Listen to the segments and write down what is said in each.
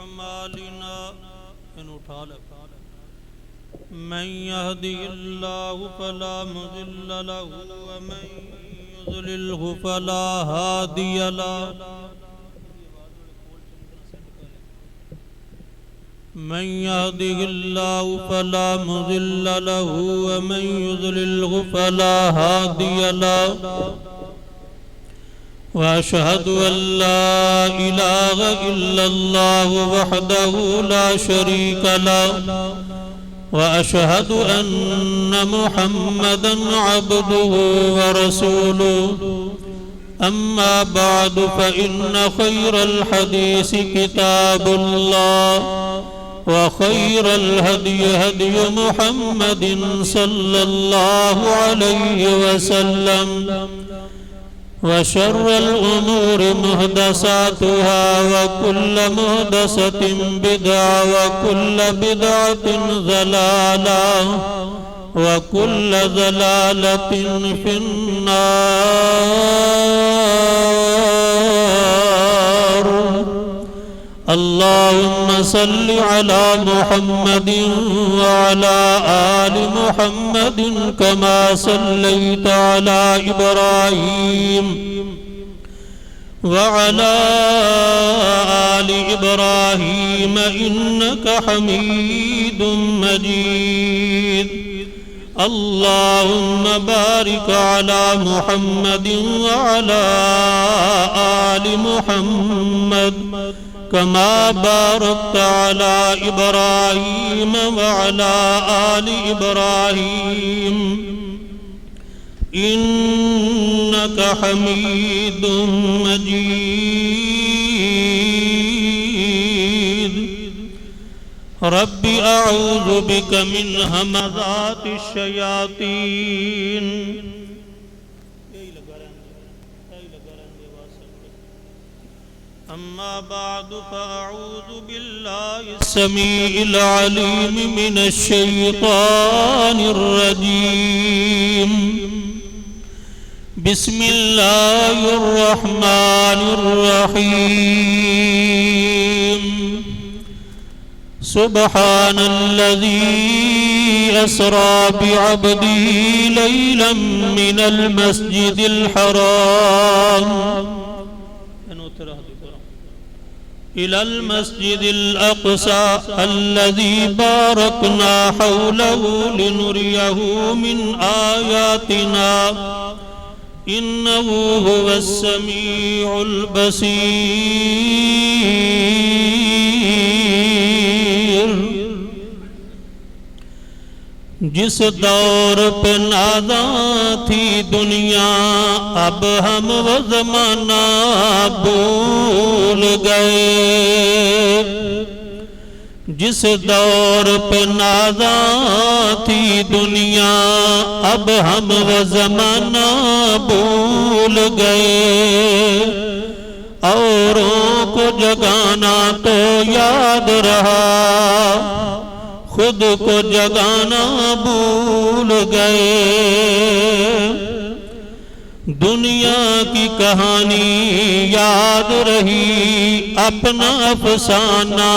अमालिना उठा ले मन यहदिहिल्लाहु फला मुदिल्ल लहु व मन युद्लिल्हु फला हादिय लहु मन यहदिहिल्लाहु फला मुदिल्ल लहु व मन युद्लिल्हु फला हादिय लहु वअशहदु अल्ला इलाहा इल्लल्लाहु वहदहु ला शरीका लहु वअशहदु अन्न मुहम्मदन अब्दुहु व रसूलुहु अम्मा बअदु फइन्न खैरल हदीस किताबुल्लाह व खैरल हदी हदी मुहम्मदिन सल्लल्लाहु अलैहि वसल्लम व शर्रल उमूर मुहदसातुहा व कुल्ल मुहदसतिन बिदअ व कुल्ल बिदअतिन ज़लाला व कुल्ल ज़लालतिन फिन्नार। अल्लाहुम्मा सल्लि अला मुहम्मदिन व अला आलि मुहम्मदिन कमा सल्लैता अला इब्राहीम व अला आलि इब्राहीम इन्नका हमीदुम मजीद। अल्लाहुम्मा बारिक अला मुहम्मदिन व अला आलि मुहम्मद कमा बारकता अला इब्राहीम व अला आलि इब्राहीम इन्नका हमीदुम मजीद। रब्बि अऊज़ु बिका मिन हमज़ातिश शयातीन। अम्मा बादु फ़अऊज़ु बिल्लाहि अस्समीइल अलीम मिनश शैतानिर रजीम। बिस्मिल्लाहिर रहमानिर रहीम। सुब्हानल्लज़ी अस्रा बिअब्दिही लैलन मिनल मस्जिदिल हराम इलल मस्जिदिल अक़सा अल्लज़ी बारकना हौलहु लिनुरियहु मिन आयातिना इन्नहु हुवस समीउल बसीर। जिस दौर पे नादा थी दुनिया अब हम वो ज़माना भूल गए। जिस दौर पे नादा थी दुनिया अब हम वो ज़माना भूल गए। औरों को जगाना तो याद रहा खुद को जगाना भूल गए। दुनिया की कहानी याद रही अपना अफसाना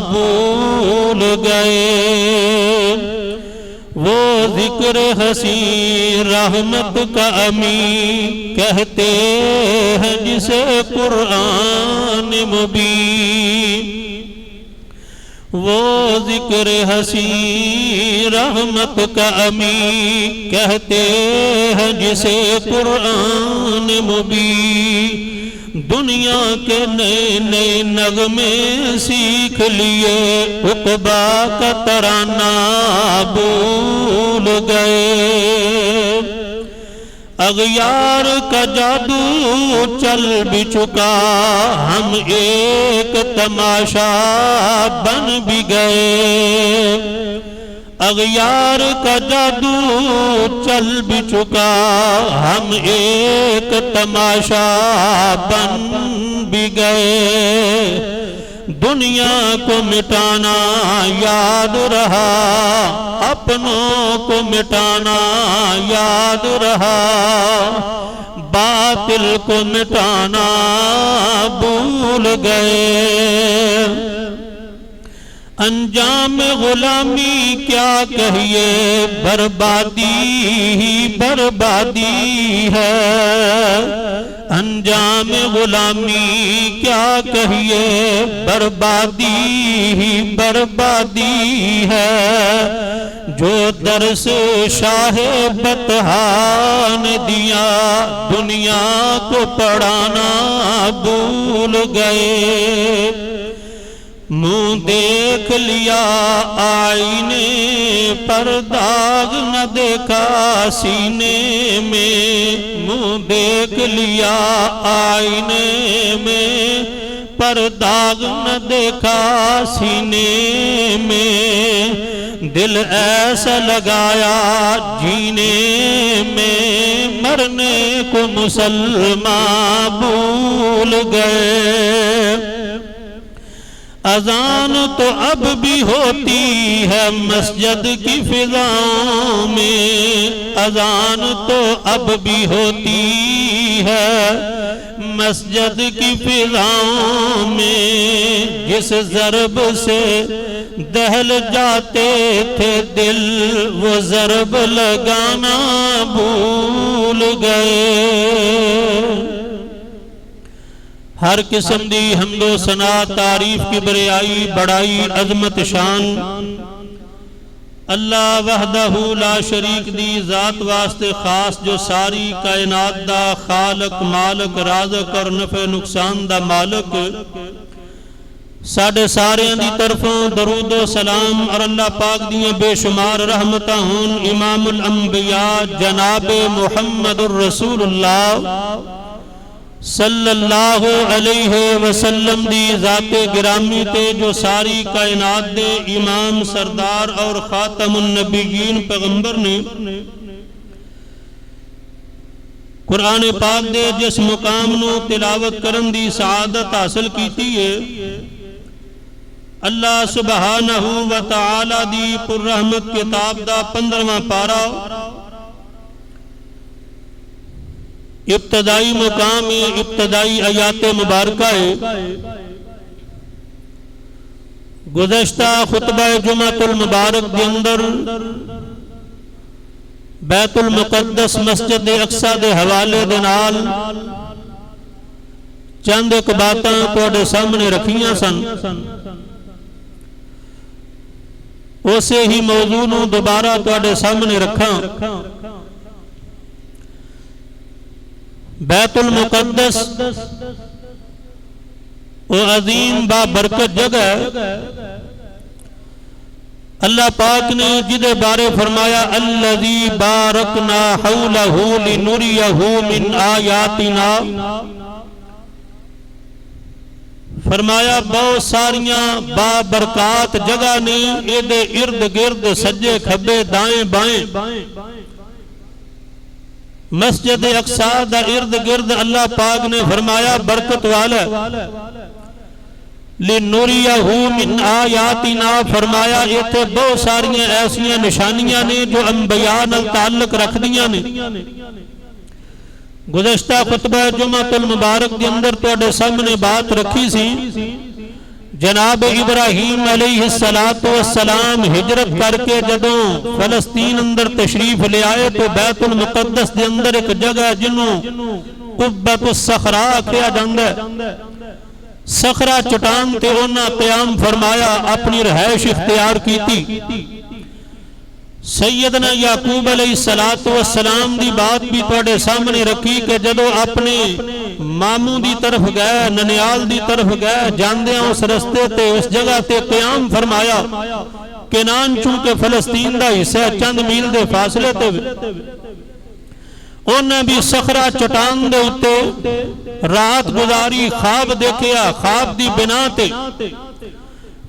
भूल गए। वो जिक्र हसी रहमत का अमी कहते हैं जिसे कुरान मुबीन। वो जिक्र हसी रहमत का अमी कहते हैं जिसे कुरान मुबीन। दुनिया के नए नए नगमे सीख लिए उक़बा का तराना भूल गए। अग़यार का जादू चल भी चुका हम एक तमाशा बन भी गए। अग़यार का जादू चल भी चुका हम एक तमाशा बन भी गए। दुनिया को मिटाना याद रहा अपनों को मिटाना याद रहा। बातिल को मिटाना भूल गए। अंजाम गुलामी क्या कहिए, बर्बादी ही बर्बादी है। अंजाम गुलामी क्या कहिए, बर्बादी ही बर्बादी है। जो दर्स शाह बतहा ने दिया, दुनिया को पढ़ाना भूल गए। मुँह देख लिया आईने पर, दाग न देखा सीने में। मुँह देख लिया आईने में, पर दाग न देखा सीने में। दिल ऐसा लगाया जीने में, मरने को मुसलमान भूल गए। अजान तो अब भी होती है मस्जिद की फिजाओं में। अजान तो अब भी होती है मस्जिद की फिजाओं में। जिस ज़रब से दहल जाते थे दिल, वो ज़रब लगाना भूल गए। हर किस्म दी हमदो सना तारीफ की बरियाई बड़ाई अजमत शान अल्लाह वहदहू ला शरीक दी जात वास्ते खास, जो सारी कायनात दा खालक मालक राज़क और नफ़े नुकसान दा मालक। साढ़े सारियां दी तरफों दरूदो सलाम और अल्लाह पाक दियां बेशुमार रहमतां होन इमामुल अंबिया जनाबे मुहम्मदुर रसूलुल्लाह सल्लल्लाहु अलैहि वसल्लम दी ज़ाते गिरामी ते, जो सारी कायनात दे इमाम सरदार और खातमुन नबीयीन पैगंबर ने कुरान पाक दे जिस मुकाम नू तिलावत करन दी सआदत हासिल कीती है, अल्लाह सुबहानहू व तआला दी पुररहमत किताब दा 15वां पारा इब्तदाई मुकाम इब्तदाई आयात मुबारका है। गुज़श्ता खुतबा जुमातुल मुबारक के अंदर बैतुल मुक़द्दस मस्जिद अक्सा दे हवाले दे नाल चंद एक बातां तुहाडे सामने रखियां सन। उसे ही मौजू नूं दोबारा तुहाडे सामने रखां। बैतुल मुक़द्दस वो अजीम बाबरकत जगह, अल्लाह पाक ने जिदे बारे फरमाया अल्लज़ी बारकना हौलहू लिनुरियहू मिन आयातिना। फरमाया बहुत सारियां बाबरकत जगह ने एदे इर्द गिर्द सज्जे खब्बे दाएं बाएं मस्जिद अक्सा दा इर्द गिर्द अल्लाह पाक ने फरमाया बरकत वाला। लिनुरियहू मिन आयातिना, फरमाया इत्थे बहुत सारियां ऐसियां निशानियां ने जो अंबिया नाल ताल्लुक रखदियां ने। गुज़श्ता खुतबा जुमातुल मुबारक के अंदर तुहाडे सामने बात रखी सी, जनाब इब्राहीम अलैहिस्सलातु वस्सलाम हिजरत करके जदों फलस्तीन अंदर तशरीफ ले आए तो बैतुल मुक़द्दस के अंदर एक जगह जिन्हों कुब्बतुस सखरा आख्या जांदा है, सखरा चट्टान ते उन्हां क़याम फरमाया, अपनी रहायश इख्तियार की। सैयदना याकूब अलैहिस्सलातु वस्सलाम दी बात भी तुहाडे सामने रखी कि जदों अपने मामू दी तरफ गए, ननियाल दी तरफ गए, जांदियां उस रस्ते ते उस जगह ते क़याम फरमाया। केनान चूंकि फलस्तीन दा हिस्सा चंद मील दे फासले ते, उन्हें भी सखरा चट्टान दे उत्ते रात गुजारी, ख्वाब देखिया। ख्वाब दी बिना ते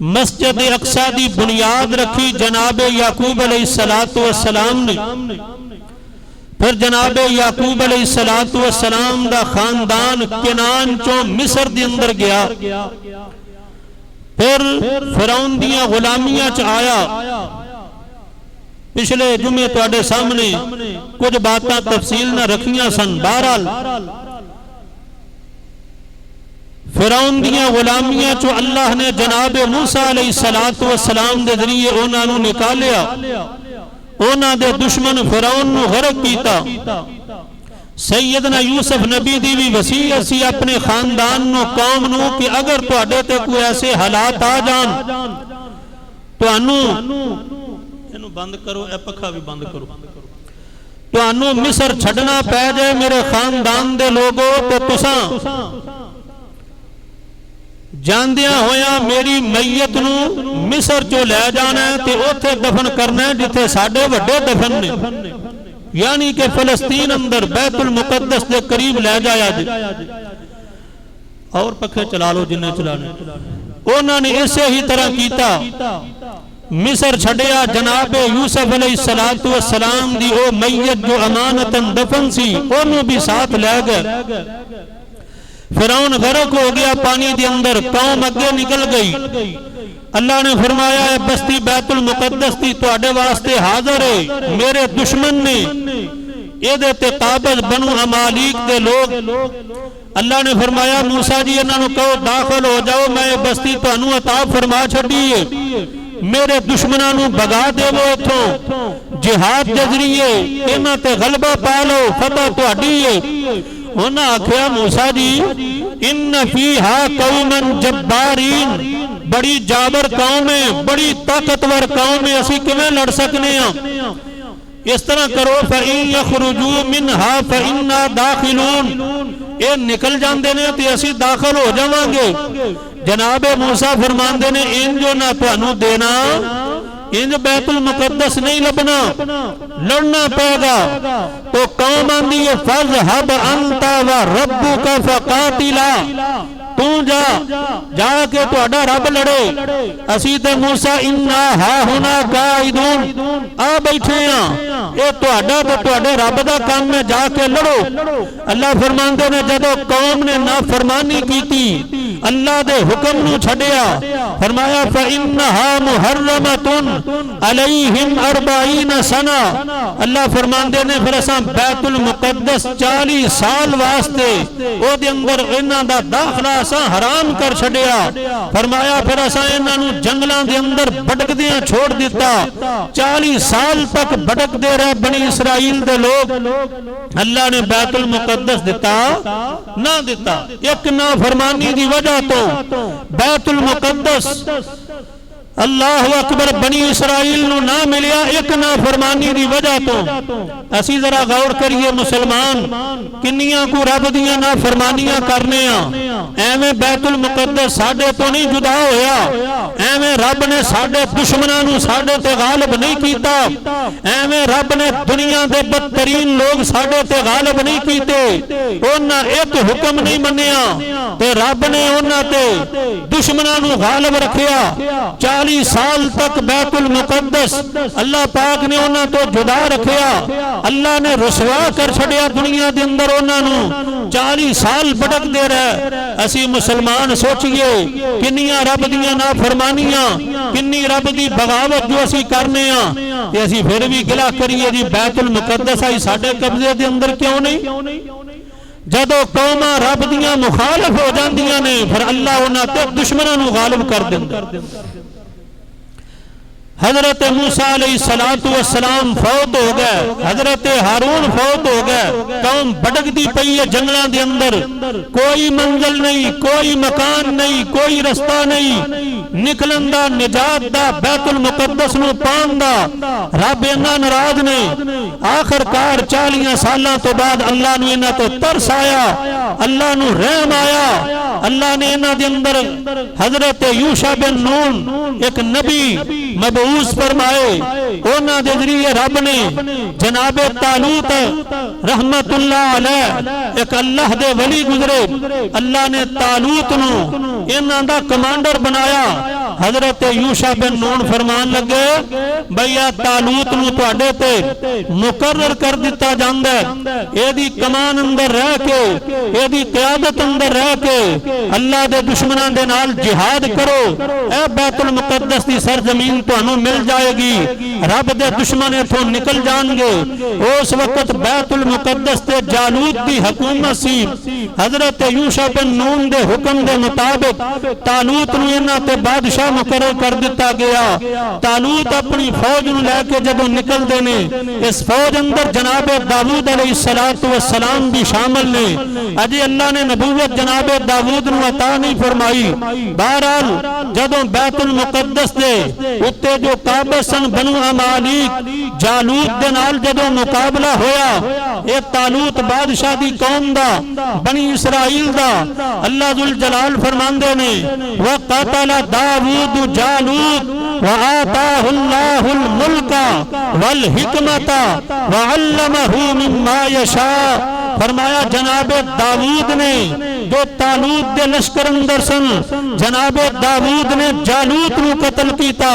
मस्जिद अक्सा दी बुनियाद रखी जनाबे याकूब अलैहिस्सलातु वस्सलाम ने। फिर जनाबे याकूब अलैहिस्सलातु वस्सलाम दा खानदान केनान चो मिस्र दे अंदर गया। फिर फिरौन दियां गुलामियां च आया। पिछले जुमे तुहाडे सामने कुछ बातां तफसील ना रखियां सन। बहरहाल फिरौन दियां गुलामियां चो अल्लाह ने जनाब मूसा अलैहिस्सलातु वस्सलाम दे जरिए उन्हां नूं निकालिया, उन्हां दे दुश्मन फिरौन नूं गरक कीता। सैयदना यूसुफ नबी दी भी वसीयत सी अपने खानदान नूं, कौम नूं कि अगर तुहाडे ते कोई ऐसे हालात आ जान, तुहानू इहनू बंद करो, ए पखा भी बंद करो, तुहानू मिस्र छड्डना पै जाए मेरे खानदान दे लोगो, तो तुसां जांदियां होया मेरी मैयत नूं मिस्र चो लै जाना है ते उत्थे दफन करना है जिथे साडे वड्डे दफन ने, यानी कि फलस्तीन अंदर बैतुल मुकद्दस के करीब लै जाया जी। और पखे चला लो जिन्ने चलाने। उन्होंने इसे ही तरह कीता, मिस्र छड़िया जनाब यूसुफ अलैहिस्सलातु वस्सलाम दी ओ मैयत जो अमानतन दफन सी ओनू भी साथ लै गए। फिरौन गरक हो गया पानी के अंदर, कौम अगे निकल गई। अल्लाह ने फरमाया है बस्ती बैतुल मुकद्दस की तुहाडे वास्ते हाजिर है। मेरे दुश्मन ने एदे ते काबज बनु अमालीक दे लोग, अल्लाह ने फरमाया मूसा जी इन्हां नूं कहो दाखिल हो जाओ, मैं बस्ती तुहानूं अता फरमा छड्डी है, मेरे दुश्मनां नूं भगा देवो इथों, जिहाद दे जरिए इन्हां ते गलबा पा लो, फतह तुहाडी है। उन्हां आख्या मूसा जी इन्न फीहा कौमन जब्बारीन, बड़ी जाबर कौम है, बड़ी ताकतवर कौम है, असी किवें लड़ सकने हैं। इस तरह करो फइन यखरुजू मिनहा फइन्ना दाखिलून, ये निकल जाते ने तो असी दाखिल हो जावांगे। जनाब मूसा फरमांदे ने इंज जो ना तुहानू देना, इंज बैतुल मुकद्दस नहीं लबना, लड़ना पड़ेगा। तो कौम आंदी है फज़हब अंता व रब्बुका फकातिला, तू जा जाके तुहाडा रब लड़े, असी ते मूसा इन्ना हा हुना काइदून आ बैठे हां, ये तुहाडा ते तुहाडे रब दा काम है, जाके लड़ो। अल्लाह फरमांदे ने जदों कौम ने नाफरमानी कीती, अल्लाह दे हुक्म नूं छड्डिया, फरमाया फइन्नहा मुहर्रमतुन अलैहिम 40 सना। अल्लाह फरमांदे ने फिर असां बैतुल मुकद्दस 40 साल वास्ते ओदे अंदर इन्हां दा दाखला असां हराम कर छड्डिया। फरमाया फिर असां इन्हां नूं जंगलां दे अंदर भटकदियां छोड़ दिता, 40 साल तक भटकदे रहे बनी इसराइल दे लोग। अल्लाह ने बैतुल मुकद्दस दिता ना दिता, एक ना फरमानी दी वजह तो बैतुल मुकद्दस अल्लाह अकबर बनी इसराइल नूं ना मिलिया, एक ना फरमानी दी वजह तो। असी जरा गौर करिए मुसलमान, किन्नियां को रब दियां ना फरमानियां करने एवें बैतुल मुकद्दस साडे तो नहीं जुदा होया, एवें रब ने साडे दुश्मनां नूं साडे ते गालिब नहीं कीता, एवें रब ने दुनिया दे बदतरीन लोग साडे ते गालिब नहीं कीते। उन्हां एक हुक्म नहीं मन्निया ते रब ने उन्हां ते दुश्मनां नूं गालिब रखिया। 40 साल तक बैतुल मुकद्दस अल्लाह पाक ने उन्हां तो जुदा रखिया, अल्लाह ने रुसवा कर छड़िया दुनिया दे अंदर उन्हां नूं। 40 साल भटकदे रहे। असी मुसलमान सोचिए किन्नियां रब दियां नाफरमानियां, किन्नी रब दी बगावत जो असी करने आ, ते असी फिर भी गिला करिए जी बैतुल मुकद्दस आई साडे कब्जे दे अंदर क्यों नहीं। जदों कौमां रब दियां मुखालिफ हो जांदियां ने, फिर अल्लाह उन्हां ते दुश्मनां नूं गालिब कर दिंदा। हजरत मूसा अलैहिस्सलातु वस्सलाम फौत हो गए, हजरत हारून फौत हो गए, कौम भटकती पई है जंगलों के अंदर, कोई मंजिल नहीं, कोई मकान नहीं, कोई रास्ता नहीं निकलन दा, निजात दा, बैतुल मुकद्दस नूं पाउण दा। रब इन्ना नाराज ने, आखिरकार 40 सालों तो बाद अल्लाह नूं इन्हां ते तरस आया, अल्लाह नूं रहम आया। अल्लाह ने इन्हां दे अंदर हजरत यूशा बिन नून एक नबी मबऊस फरमाए, उन्हां दे जरिए रब ने जनाबे तालूत रहमतुल्लाह अलैह एक अल्लाह दे वली गुजरे, अल्लाह ने तालूत नूं इन्हां दा कमांडर बनाया। हजरत यूशा बिन नून फरमान लगे बई आ तालूत नूं तुहाडे ते मुकर्रर कर दिता जांदा है, एदी कमान अंदर रह के एदी क़यादत अंदर रह के अल्लाह दे दुश्मनां दे नाल जिहाद करो, ए बैतुल मुकद्दस दी सरजमीन तुहानूं मिल जाएगी, रब दे दुश्मन इथों निकल जाएंगे। उस वक्त बैतुल मुकद्दस ते जालूत दी हुकूमत सी। हजरत यूशा बिन नून दे हुक्म दे मुताबिक तालूत नूं इन्हां ते बादशाह मुकर्रर कर दिता गया। तालूत अपनी फौज नूं लैके जदों निकलदे ने, इस फौज अंदर जनाबे दाऊद अलैहिस्सलातु वस्सलाम भी शामिल ने। अजे अल्लाह ने नबूवत जनाबे दाऊद नूं अता नहीं फरमाई। बहरहाल जदों बैतुल मुकद्दस दे उत्ते जो काबिज सन बनु अमालीक जालूत दे नाल जदों मुकाबला होया, ये तालूत बादशाह दी कौम दा बनी इसराइल दा अल्लाह जुल जलाल फरमांदे ने व क़तल दाऊद जालूत व आताहुल्लाहुल मुल्का वल हिकमता व अल्लमहु मिम्मा यशा। फरमाया जनाबे दाऊद ने जो तालूत दे लश्कर अंदर सन, जनाबे दाऊद ने जालूत नूं कत्ल कीता।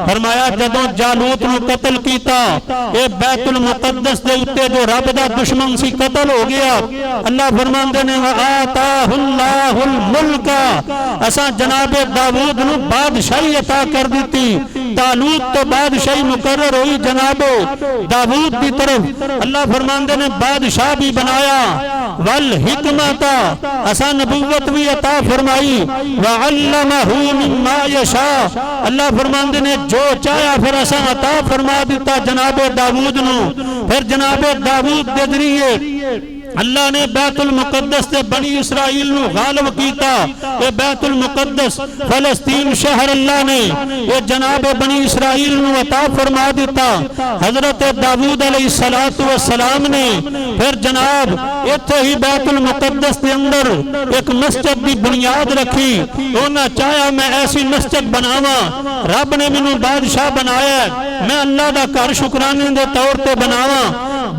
फरमाया जदों जालूत नूं कत्ल कीता, ये बैतुल मुकद्दस दे उत्ते जो रब दा दुश्मन सी कत्ल हो गया। अल्लाह फरमांदे ने व आताहुल्लाहुल मुल्का, असा जनाबे दाऊद नूं बादशाही अता कर दी। तालूत तो बादशाही मुकर्रर हुई जनाबे दाऊद की तरफ। अल्लाह फरमांदे ने बादशाह भी बनाया, वल हिकमता, असा नबूवत भी अता फरमाई, व अल्लमहु मिम्मा यशा। अल्लाह फरमांदे ने जो चाहा फिर असा अता फरमा दिता जनाबे दाऊद नूं। फिर जनाबे दाऊद दे जरिए अल्लाह ने बैतुल मुकद्दस से बनी इसराइल नूं गालिब कीता। ये बैतुल मुकद्दस फलस्तीन शहर अल्लाह ने ये जनाब बनी इसराइल नूं अता फरमा दिता। हजरत दाऊद अलैहिस्सलातु वस्सलाम ने फिर जनाब इत्थे ही बैतुल मुकद्दस के अंदर एक मस्जिद की बुनियाद रखी। उन्हें चाहा मैं ऐसी मस्जिद बनावा, रब ने मैनू बादशाह बनाया, मैं अल्लाह का घर शुकराने के तौर पर बनावा,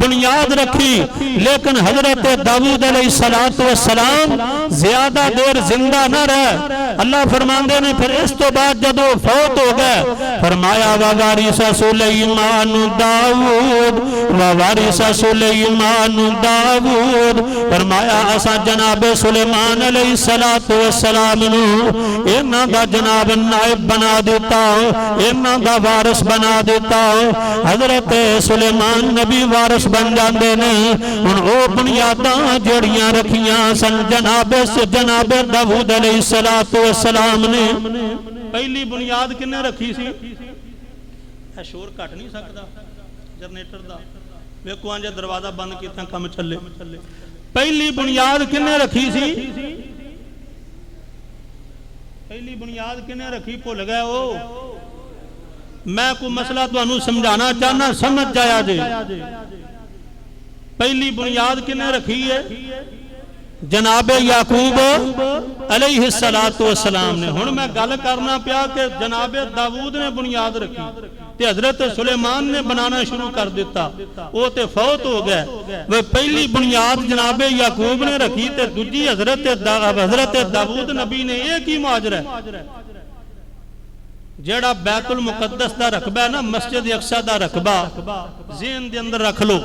बुनियाद रखी। लेकिन हजरत दाऊद अलैहिस्सलातु वस्सलाम ज्यादा देर जिंदा न रहे। अल्लाह फरमांदे ने फिर इस तो बाद जदों फौत हो गए, फरमाया व वारिस सुलैमान दाऊद व वारिस सुलैमान दाऊद। फरमाया असा जनाबे सुलेमान अलैहिस्सलातु वस्सलाम नू इन्हां दा जनाब नायब बना दिता, इन्हां दा वारिस बना दिता। हजरत सुलेमान नबी वारिस बन जाते ने। हुण ओ बुनियादां जड़ियां रखियां सन जनाबे दाऊद अलैहिस्सलातु वस्सलाम ने। पहली बुनियाद किन्ने रखी सी? शोर घट नहीं सकता जनरेटर दा, वेखो अंज दरवाजा बंद कीता काम चले। पहली बुनियाद किन्ने रखी सी? पहली बुनियाद किन्ने रखी भुल गए हो? मैं कोई मसला तुहानू समझाना चाहना, समझ जाया जे। पहली बुनियाद किन्ने रखी है? जनाबे याकूब अलैहिस्सलातु वस्सलाम ने। हुण मैं गल करना पिया कि जनाबे दाऊद ने बुनियाद रखी ते हजरत सुलेमान ने बनाना शुरू कर दिता, वो ते फौत हो गए। वह पहली बुनियाद जनाबे याकूब ने रखी ते दूजी हजरत दाऊद नबी ने। यह की माजरा है? जेड़ा बैतुल मुकद्दस दा रकबा है ना, मस्जिद अक्सा दा रकबा ज़हन दे अंदर रख लो।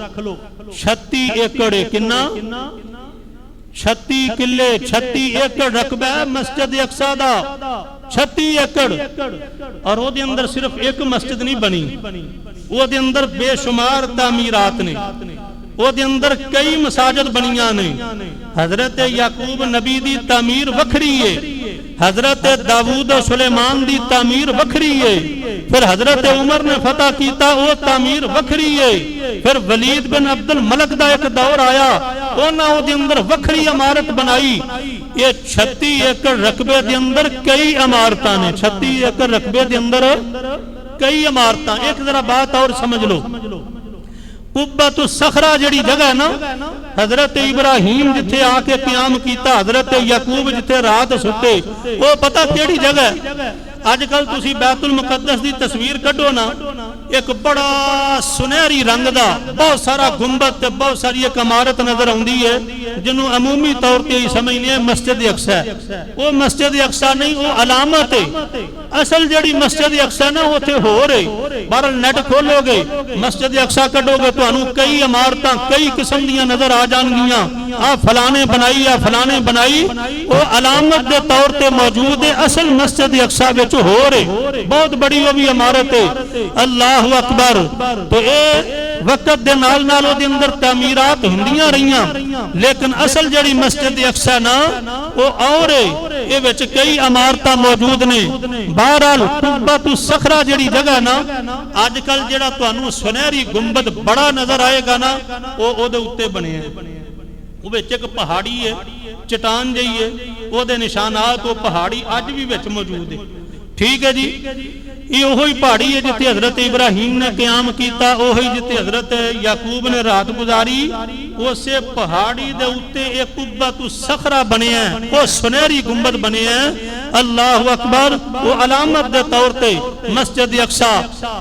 36 एकड़ किन्ना? 36 किले 36 एकड़ रकबा है मस्जिद अक्सा दा, 36 एकड़। और वो दे अंदर सिर्फ एक मस्जिद नहीं बनी, वो दे अंदर बेशुमार तामीरात ने, वो दे अंदर कई मसाजिद बनिया ने। हजरत याकूब नबी दी तामीर वखरी है, हजरत दाऊद सुलेमान दी तामीर वखरी है। फिर हजरत उमर ने फतह किया, वो तामीर वखरी है। फिर वलीद बिन अब्दुल मलक दा एक दौर आया, उन्होंने उसके अंदर वखरी इमारत बनाई। ये 36 एकड़ रकबे के अंदर कई इमारत ने, 36 एकड़ रकबे के अंदर कई इमारत। एक जरा बात और समझ लो, कुब्बतुस सखरा जड़ी जगह है ना, हजरत इब्राहिम जिथे आके क्याम किया, हजरत याकूब जिथे रात सुते, वो पता केड़ी जगह है? अजकल तुसी बैतुल मुकद्दस की तस्वीर कढो ना, एक बड़ा सुनहरी रंग का बहुत सारा गुंबद ते बहुत सारी एक इमारत नजर आती है जिन्होंने अमूमी तौर पर ही समझने मस्जिद अक्सा है। वो मस्जिद अक्सा नहीं, वो अलामत है। असल जी मस्जिद अक्सा ना उसे हो रही बाहर नैट खोलोगे मस्जिद अक्सा कटोगे तो कई इमारत कई किस्म दी नजर आ जाएगियां। आ फलाने बनाई आ फलाने बनाई, वो अलामत के तौर पर मौजूद है। असल मस्जिद अक्सा विच हो रही बहुत बड़ी वो भी इमारत है। अल्लाह अकबर। तो ये वक्त दे नाल नाल ओदे अंदर तामीरात हुंदियां रहियां, लेकिन असल जड़ी मस्जिद अक्सा ना वो और ये विच कई इमारत मौजूद ने। बहरहाल कुब्बतु सखरा जड़ी जगह ना अजकल जेड़ा तुहानू सुनहरी गुंबद बड़ा नजर आएगा ना वो ओदे उत्ते बने है। वो विच एक पहाड़ी है, चट्टान जही है, ओदे निशानात वो पहाड़ी अज भी विच मौजूद है। ठीक है जी, ये वही पहाड़ी है जिथे हजरत इब्राहिम ने क्याम किया, वही जिथे हजरत याकूब ने रात गुजारी। उसे पहाड़ी दे उत्ते एक कुब्बतु सखरा बने हैं, वो सुनहरी गुंबद बने हैं। अल्लाह अकबर। वो अलामत के तौर पर मस्जिद अक्सा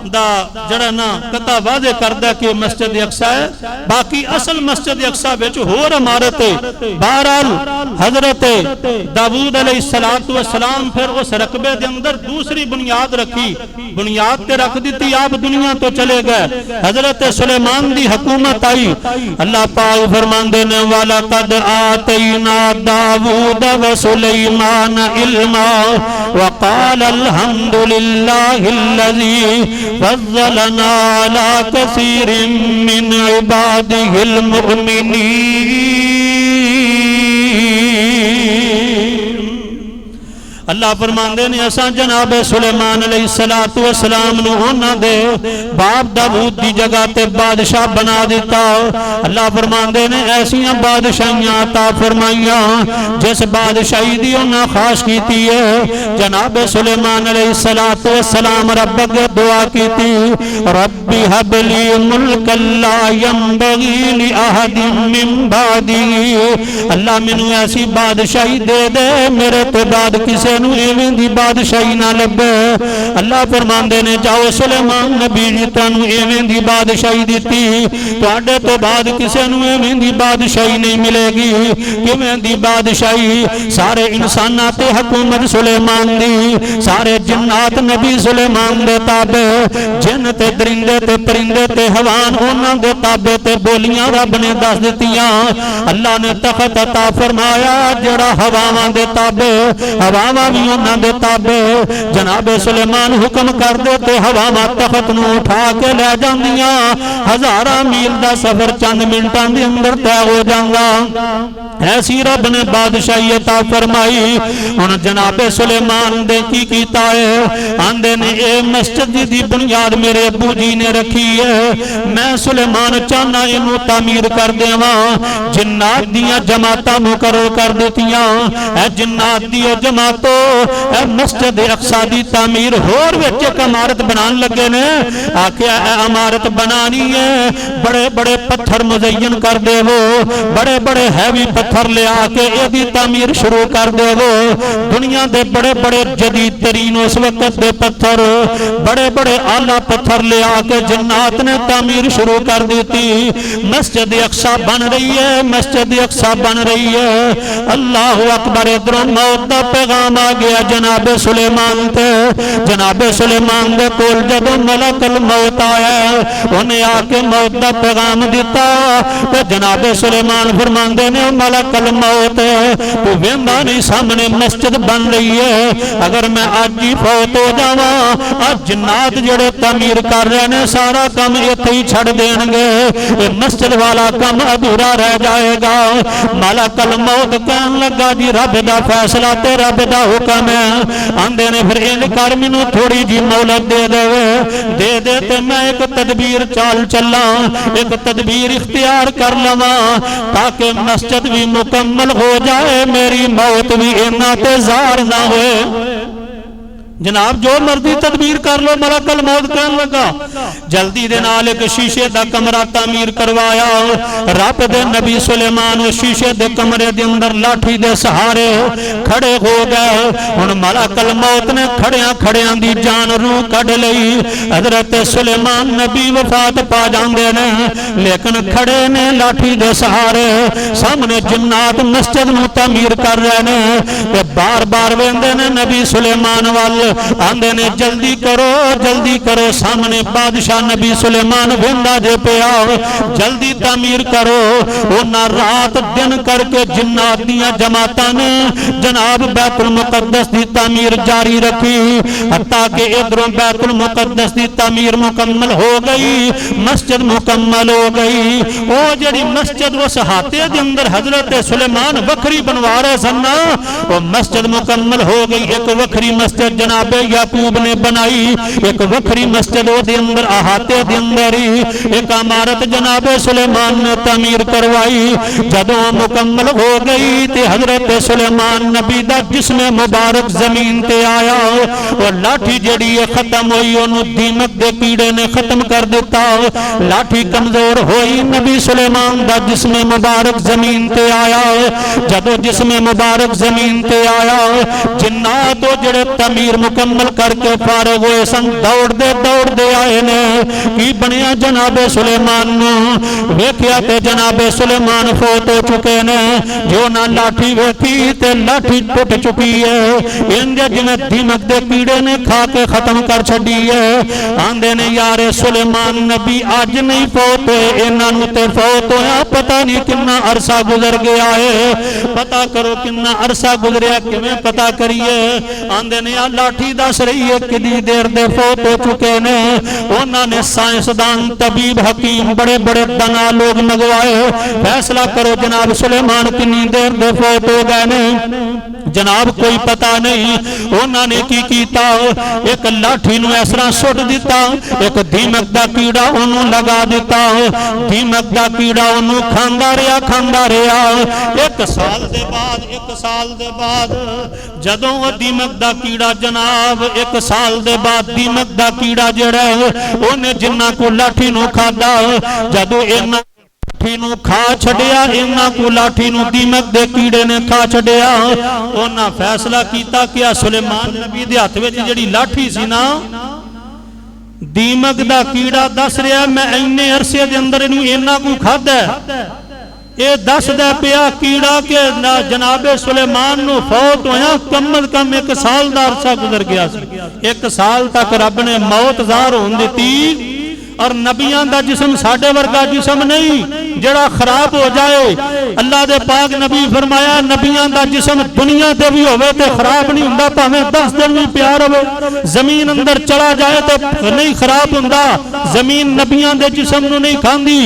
दा जड़ा ना कता वादे करदा कि मस्जिद अक्सा है। बाकी असल मस्जिद अक्सा विच होर इमारत है। बहरहाल हजरत दाऊद अलैहिस्सलातु वस्सलाम फिर उस रकबे के अंदर दूसरी बुनियाद रखी, बुनियाद ते रख दी, आप दुनिया तो चले गए। हजरत सुलेमान दी हुकूमत आई। अल्लाह पाक फरमांदे ने वाला कद आतैना दाऊद व सुलेमान इल्मा व क़ाल अल्हम्दुलिल्लाहिल्लज़ी फज़्ज़लना अला कसीरिन मिन इबादिहिल मुमिनीन। अल्लाह फरमांदे ने असा जनाब सुलेमान अलैहिस्सलातु वस्सलाम नू उन्हां दे बाप दाऊद दी जगह ते बादशाह बना दिता। अल्लाह फरमांदे ने ऐसियां बादशाहियां अता फरमाइयां जिस बादशाही दी उन्हां खास कीती है। जनाब सुलेमान अलैहिस्सलातु वस्सलाम रब अगे दुआ कीती, रब्बी हबली मुल्कन ला यंबगी लि अहदिन मिन बादी। अल्लाह मैनू ऐसी बादशाही दे दे मेरे तो बाद किसी इवें दी बादशाही ना लगे। अल्लाह फरमांदे ने जाओ सुलेमान नबी जी तुहानू इवें दी बादशाही दिती, तुहाडे तो बाद किसी नू इवें दी बादशाही नहीं मिलेगी। किवें दी बादशाही? सारे इंसानां ते हुकूमत सुलेमान दी, सारे जिन्नात नबी सुलेमान दे ताबे, जिन ते दरिंदे ते परिंदे ते हवान उन्हां दे ताबे ते बोलियां रब ने दस दित्तियां। अल्लाह ने तख्त अता फरमाया जेड़ा हवावां दे ताबे, हवावां भी उन्हां दे ताबे। जनाब सुलेमान हुक्म कर दे ते हवावां तख्त नूं उठा के ले जांदियां। हजारां मील दा सफर चंद मिनटां दे अंदर तय हो जांदा। ऐसी रब ने बादशाही अता फरमाई। हुण जनाब सुलेमान दे की कीता है? आंदे ने ए मस्जिद दी बुनियाद मेरे अबू जी ने रखी है, मैं सुलेमान चाहना इनू तामीर कर देवां। जिन्नात दियां जमातां मुकर्रर कर दित्तियां। ए जिन्नात दी जमातो ए मस्जिद अक्सा दी तामीर होर विच इक इमारत बनान लगे ने। आखिया ए इमारत बनानी है, बड़े बड़े पत्थर मुज़य्यन कर देवो, बड़े बड़े हैवी पत्थर ले आके एदी तामीर शुरू कर देवो। दुनिया दे बड़े बड़े जदीद तरीन उस वक्त दे पत्थर, बड़े बड़े आला पत्थर ले आके जन्नात ने तामीर शुरू कर दी थी। मस्जिद अक्सा बन रही है, मस्जिद अक्सा बन रही है। अल्लाह अकबर। इधरों मौत दा पैगाम आ गया जनाब सुलेमान ते। जनाब सुलेमान दे कोल जदों मलकुल मौत आया, उन्हें आके मौत दा पैगाम दिता ते जनाब सुलेमान फरमांदे ने मलकुल मौत तू वेंदा नहीं सामने मस्जिद बन रही है, अगर मैं आज ही फौत हो जावा आज जन्नात जेड़े तामीर कर रहे ने सारा काम इत्थे ही छड़ देणगे, मस्जिद वाला काम अधूरा रह जाएगा। मलकुल मौत कहन लगा जी रब दा फैसला ते रब दा हुक्म है। आंदे ने फिर इंज कर मैनू थोड़ी जी मोहलत दे दे ते मैं एक तदबीर चाल चला, एक तदबीर इख्तियार कर लवा ताकि मस्जिद भी मुकम्मल हो जाए, मेरी मौत भी इन्ना ते ज़ार ना होए। जनाब जो मर्जी तदबीर कर लो। मलकल मौत कहन लगा जल्दी दे नाल एक शीशे दा कमरा तामीर करवाया। रब दे नबी सुलेमान उस शीशे दे कमरे दे अंदर लाठी दे सहारे खड़े हो गए। हुण मलकल मौत ने खड़िया खड़िया दी जान रूह कढ लई। हजरत सुलेमान नबी वफात पा जांदे ने, लेकिन खड़े ने लाठी दे सहारे। सामने जिन्नात मस्जिद नूं तामीर कर रहे ने ते बार बार वेंदे ने नबी सुलेमान वाल, आंदे ने जल्दी करो। सामने बादशाह नबी सुलेमान वेंदा जे पिया, जल्दी तामीर करो। उन्हां रात दिन करके जिन्नात दियां जमातां ने जनाब बैतुल मुकद्दस दी तामीर जारी रखी, हत्ता कि इधरों बैतुल मुकद्दस दी तामीर मुकम्मल हो गई, मस्जिद मुकम्मल हो गई। वो जड़ी मस्जिद उस हाते दे अंदर हजरत सुलेमान वखरी बनवा रहे सन ना, वो मस्जिद मुकम्मल हो गई। एक वखरी मस्जिद जनाबे याकूब ने बनाई, एक वखरी मस्जिद दे अंदर अहाते दे अंदर ही एक इमारत जनाबे सुलेमान ने तामीर करवाई। जदों मुकम्मल हो गई ते हजरत सुलेमान नबी दा जिस्म मुबारक जमीन ते आया। और लाठी जड़ी खत्म हुई, ओनू दीमक दे कीड़े ने खत्म कर दिता। लाठी कमजोर हुई, नबी सुलेमान दा जिस्म मुबारक जमीन ते आया। जदों जिस्म मुबारक जमीन ते आया, जिन्नात जड़े तामीर मुकम्मल करके फारग हुए सन दौड़ते आए ने। की बनिया जनाबे सुलेमान नू वेख्या ते जनाबे सुलेमान फौत हो चुके ने। जो ना लाठी वेखी ते लाठी टुट चुकी है, इंज जिवें दीमक दे कीड़े ने खा के खत्म कर छड़ी है। आंदे ने यारे सुलेमान नबी अज नहीं फौत होए, इन्हां नू ते फौत होया पता नहीं कितना अरसा गुजर गया है। पता करो कितना अरसा गुजरिया, किवें पता करिए। आंदे ने आ लाठी दस रही है कितनी देर दे फौत हो चुके ने। उन्होंने साइंसदान तबीब हकीम बड़े बड़े दना लोग मंगवाए, फैसला करो जनाब सुलेमान कितनी देर दे फौत हो गए ने। जनाब कोई पता नहीं। उन्होंने की कीता, एक लाठी नूं इस तरह सुट दिता, एक दीमक दा कीड़ा उन्होंने लगा दिता। दीमक दा कीड़ा उन्होंने खांदा रहा। एक साल दे बाद जदों वो दीमक दा कीड़ा जनाब एक साल दे बाद दीमक दा कीड़ा जड़ा उन्हें जिन्ना को लाठी नूं खादा, जदों इन्ना लाठी नूं खा छड़िया, इन्ना को लाठी नूं दीमक दे कीड़े ने खा छड़िया। उन्हां फैसला कीता कि सुलेमान नबी दे हत्थ विच जिहड़ी लाठी सी ना, दीमक दा कीड़ा दस रहा मैं इन्ने अरसे दे अंदर इनू इन्ना को खादा। ये दसदा पिया कीड़ा के ना जनाबे सुलेमान नू फौत होया कम अज कम एक साल का अरसा गुजर गया। एक साल तक रब ने मौत ज़ाहिर होने दी। और नबियां दा जिस्म साडे वर्गा जिस्म नहीं जड़ा खराब हो जाए। अल्लाह दे पाक नबी फरमाया नबियां दा जिस्म दुनिया ते भी होवे ते खराब नहीं हुंदा, भावें 10 दिन भी प्यार होवे, जमीन अंदर चला जाए तो नहीं खराब हुंदा। जमीन नबियां दे जिस्म नू नहीं खांदी।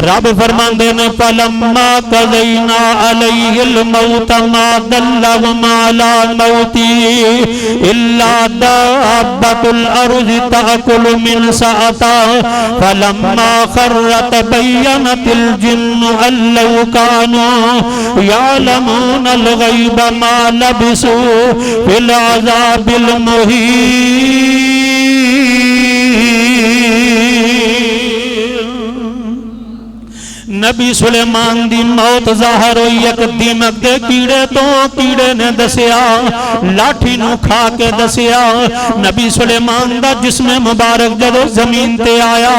रब फरमांदे ने फलम्मा कज़ैना अलैहिल मौत मा दल्लहुम अला मौती इल्ला दाब्बतुल अर्ज़ि तअकुलु मिन सअता फलम्मा खर्रत बय्यनतिल जिन्नु अल्लौ कानू यालमूनल गैब मा लबिसू फिल अज़ाबिल मुहीन। नबी सुलेमान दी मौत ज़ाहिर हुई एक दीमक दे कीड़े तो। कीड़े ने दसिया, लाठी नू खा के दसिया। नबी सुलेमान दा जिस्म मुबारक जदों जमीन ते आया,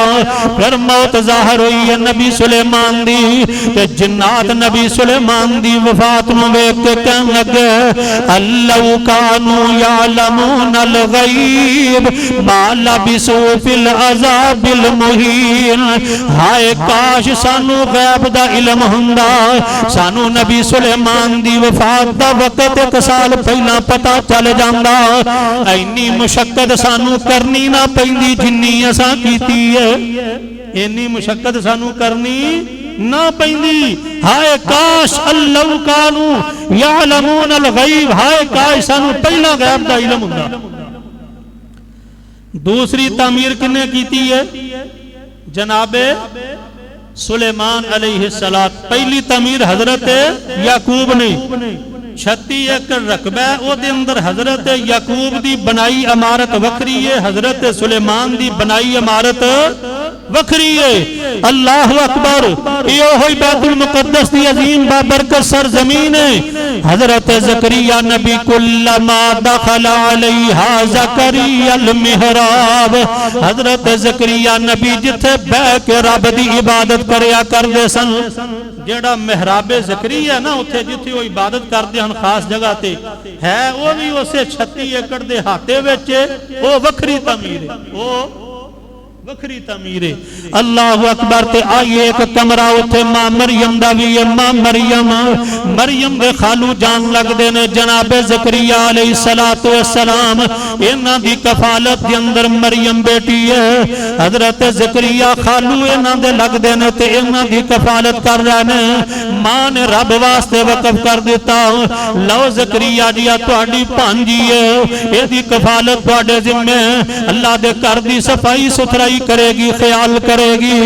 फिर मौत ज़ाहिर हुई है नबी सुलेमान दी। ते जिन्नात नबी सुलेमान दी वफात नू वेख के कहन लगे अल्लौ कानू यालमूनल गैब मा लबिसू फिल अज़ाबिल मुहीन। हाय काश सानू गैब दा इल्म हुंदा, सानू नबी सुलेमान दी वफात दा वक्त एक साल पहला पता चल जांदा। इन्नी मुशक्कत सानू करनी ना पैंदी जिन्नी असां कीती है। इन्नी मुशक्कत सानू करनी ना पैंदी। हाय काश अल्लौ कानू यालमूनल गैब, हाय काश सानू पहला गैब दा इल्म हुंदा। दूसरी तामीर किन्ने कीती है? जनाबे सुलेमान अलैहिस्सलात। पहली तमीर हजरत याकूब ने, 36 एकड़ रकबा है, ਉਹਦੇ अंदर हजरत याकूब दी बनाई इमारत वखरी है, हजरत सुलेमान दी बनाई इमारत वखरी है। अल्लाह अकबर। यो होई बैतुल मुकद्दस दी अजीम बाबरकत सरजमीन है। हजरत ज़करिया नबी कुल्लमा दखला अलैहा ज़करिया अल मिहराब, हजरत ज़करिया नबी जिथे बैठ के रब दी इबादत करया करदे सन, जेड़ा महराबे ज़करिया ना उथे जिथे वो इबादत करते हैं खास जगह ते है, वो भी उसे 36 एकड़ दे हाथे विच वो वखरी तमीर है, वो वखरी तमीर है। अल्लाह अकबर। ते आइए एक कमरा उथे मां मरियम दा भी है। मां मरियम दे खालू जान लगदे ने जनाबे ज़करिया अलैहिस्सलातु वस्सलाम, इन्हां दी कफालत दे अंदर मरियम बेटी है। हजरत ज़करिया खालू इन्हां दे लगदे ने ते इन्हां दी कफालत कर रहे ने। मां ने रब वास्ते वकफ कर दिता, लो ज़करिया जी तुहाडी भांजी है, इहदी कफालत तुहाडे जिम्मे, अल्लाह दे घर दी सफाई सुथराई करेगी, ख्याल करेगी।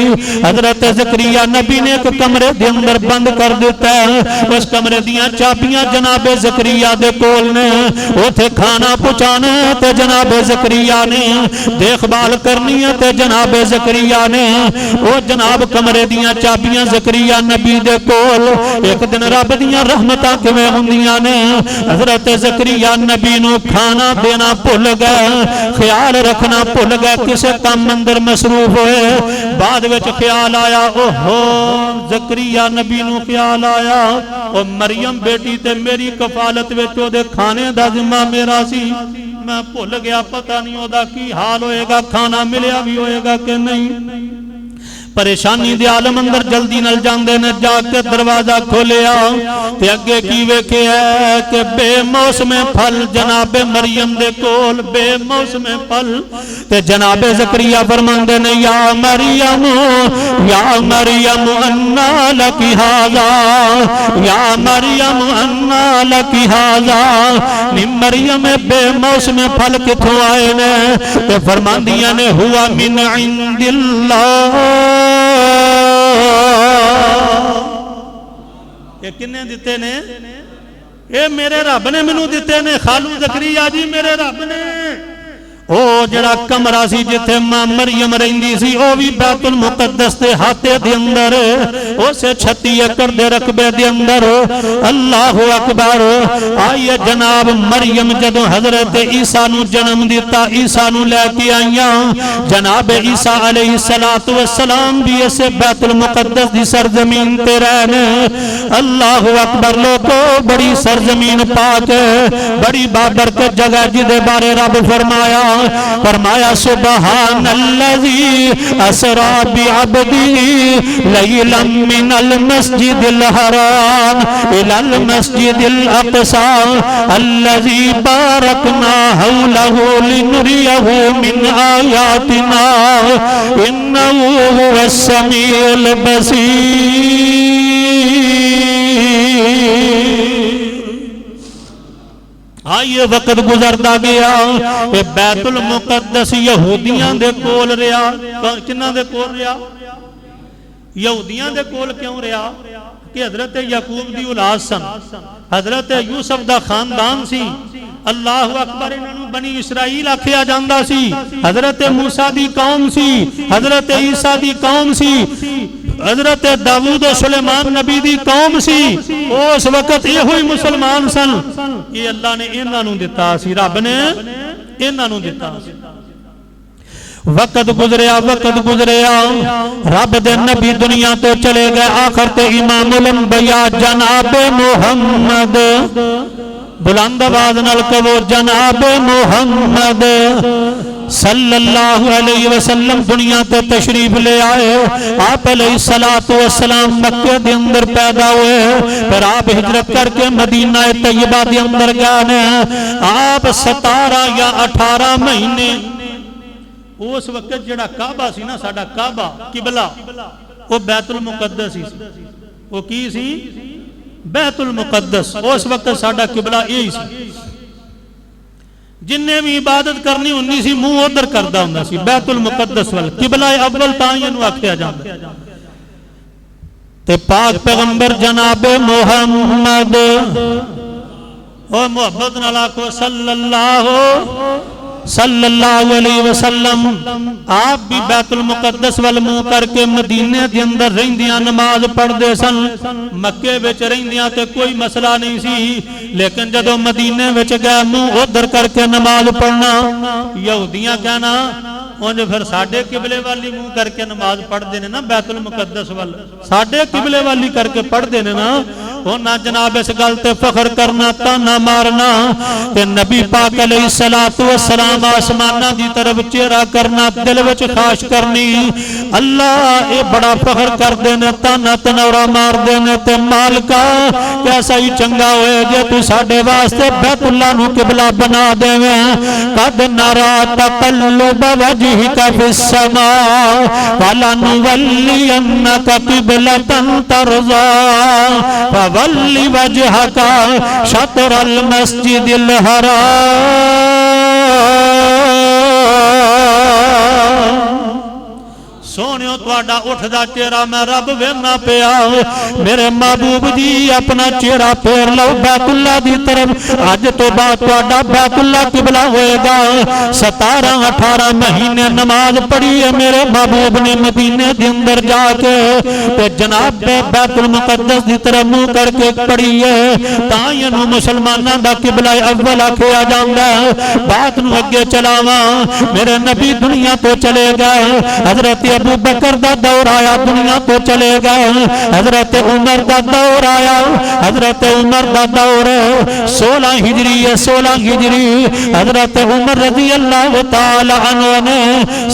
हजरत ज़करिया नबी ने एक कमरे के अंदर बंद कर दिता है। उस कमरे दियां चाबियां जनाबे ज़करिया दे कोल ने, उथे खाना पहुंचाना ते जनाबे ज़करिया ने, देखभाल करनी है ते जनाबे ज़करिया ने। वो जनाब कमरे दियां चाबियां ज़करिया नबी दे कोल। एक दिन रब दियां रहमतां किवें हुंदियां ने, हजरत ज़करिया नबी नूं खाना देना भुल गए, ख्याल रखना भुल गए, किसे काम अंदर मसरूफ होए। बाद विच ख्याल आया, ओहो ज़करिया नबी नूं ख्याल आया, ओ मरियम बेटी ते मेरी कफालत विच ओदे खाने दा जिम्मा मेरा सी, मैं भुल गया, पता नहीं ओदा की हाल होएगा, खाना मिलिया भी होएगा कि नहीं। परेशानी दे आलम अंदर जल्दी नल जांदे ने, जाके दरवाजा खोलिया ते अगे की वेखिया कि बेमौसमे फल जनाबे मरियम दे कोल, बेमौसमे फल। ते जनाबे ज़करिया फरमांदे ने, या मरियम अन्ना लकी हाज़ा, या मरियम अन्ना लकी हाज़ा। नी मरियम बेमौसमे फल किथों आए ने? ते फरमांदियां ने, हुआ मिन इंदिल्लाह, किन्ने दिते ने? ये मेरे रब ने मैनू दिते ने। खालू ज़करिया जी मेरे रब ने। ओ जड़ा कमरा सी जिथे मां मरियम रहिंदी सी, ओ भी बैतुल मुकद्दस दे हाथे दे अंदर, उसे 36 एकड़ दे रकबे दे अंदर। अल्लाह अकबर। आइए जनाब मरियम जदों हजरत ईसा नू जन्म दिता, ईसा नू लैके आईयां, जनाब ईसा अलैहिस्सलातु वस्सलाम भी इसे बैतुल मुकद्दस दी सरजमीन ते रहने। अल्लाह अकबर। लोगो बड़ी सरजमीन पाक, बड़ी बाबरकत जगह जिदे बारे रब फरमाया सुबहानल्लज़ी असरा बिअब्दिही लैलन मिनल मस्जिदिल हराम इलल मस्जिदिल अक़सा अल्लज़ी बारकना हौलहु लिनुरियहु मिन आयातिना इन्नहु हुवस समीउल बसीर। आइए वक्त गुजरता गया, बैतुल मुकद्दस यहूदियां दे कोल रहा। किन्हां दे कोल रहा? यहूदियां दे कोल क्यों रहा? कि हजरत याकूब दी औलाद सन, हजरत यूसुफ दा खानदान सी। अल्लाह अकबर। इन्हां बनी इसराइल आखिया जांदा सी। हजरत मूसा दी कौम सी, हजरत ईसा दी कौम सी, हजरत दाऊद और सुलेमान नबी दी कौम सी। उस वक्त ये हुई मुसलमान सन। ये अल्लाह ने इन्हां नूं दिता सी, रब ने इन्हां नूं दिता सी। वक्त गुजरिया, वक्त गुजरिया, रब दे नबी दुनिया तो चले गए। आखिर ते इमामुल अंबिया जनाब मुहम्मद, बुलंद आवाज नाल कहो जनाब मुहम्मद सल्लल्लाहु अलैहि वसल्लम दुनिया ते तशरीफ ले आए। आप अलैहिस्सलातु वस्सलाम मक्के दे अंदर पैदा हुए, फिर आप हिजरत करके मदीना तैयबा दे अंदर गए। आप 17 या 18 महीने उस वक्त जड़ा काबा सी ना, साडा काबा किबला, वो बैतुल मुकद्दस सी। वो की सी? बैतुल मुकद्दस। उस वक्त साडा किबला यही सी। जिन्हें भी इबादत करनी होंदी सी मुंह उधर करदा हुंदा सी, बैतुल मुकद्दस वल। किबला अव्वल तां इहनूं आखिया जांदा। ते पाक पैगंबर जनाब मुहम्मद ओ मुहब्बत नाल आखो सल्लल्लाहु अलैहि वसल्लम। आप भी बैतुल मुकद्दस वल मुंह करके मदीने के अंदर रहिंदियां नमाज पढ़ते सन। मक्के विच रहिंदियां ते कोई मसला नहीं सी, लेकिन जदों मदीने विच गए मुंह उधर करके नमाज पढ़ना। यहूदियां कहना उंज फिर साडे किबले वाली मुंह करके नमाज पढ़ते ने ना, बैतुल मुकद्दस वल साडे किबले वाली करके पढ़ते ने ना। ना जनाब इस गल ते फखर करना, ताना मारना ते नबी पाक अलैहिस्सलातु वस्सलाम आसमाना की तरफ चेहरा करना, दिल विच खाश करनी। अल्लाह ये बड़ा फखर करते ने, ताना तनौरा मारते ने ते मालका कैसा ही चंगा होए जे तू साडे वास्ते बैतुल्लाह नू किबला बना देवें। कद नरा तकल्लुब वजहिका फिस समा फलनुवल्लियन्नका किबलतन तर्ज़ा फवल्लि वजहका शत्रल मस्जिदिल हराम। सोनियो तुहाडा उठदा चेहरा मैं रब वेखना पिया। मेरे महबूब जी अपना चेहरा फेर लो बैतुल्लाह दी तरफ। अज तो बाद तुहाडा बैतुल्लाह किबला होएगा। 17-18 महीने नमाज पढ़ी है मेरे महबूब ने मदीने के अंदर जाके, ते जनाब बैतुल मुकद्दस दी तरफ मुंह करके पढ़ी है। तां इहनूं मुसलमानां दा किबला अव्वल आखिया जांदा है। बात नूं अगे चलावां, मेरे नबी दुनिया तो चले गए। हजरत अबू बकर दा दौर आया, दुनिया तो चले गए। हजरत उमर दा दौर आया, हजरत उमर दा दौर 16 हिजरी है, 16 हिजरी। हजरत उमर रजी अल्लाह तआला अन्हु ने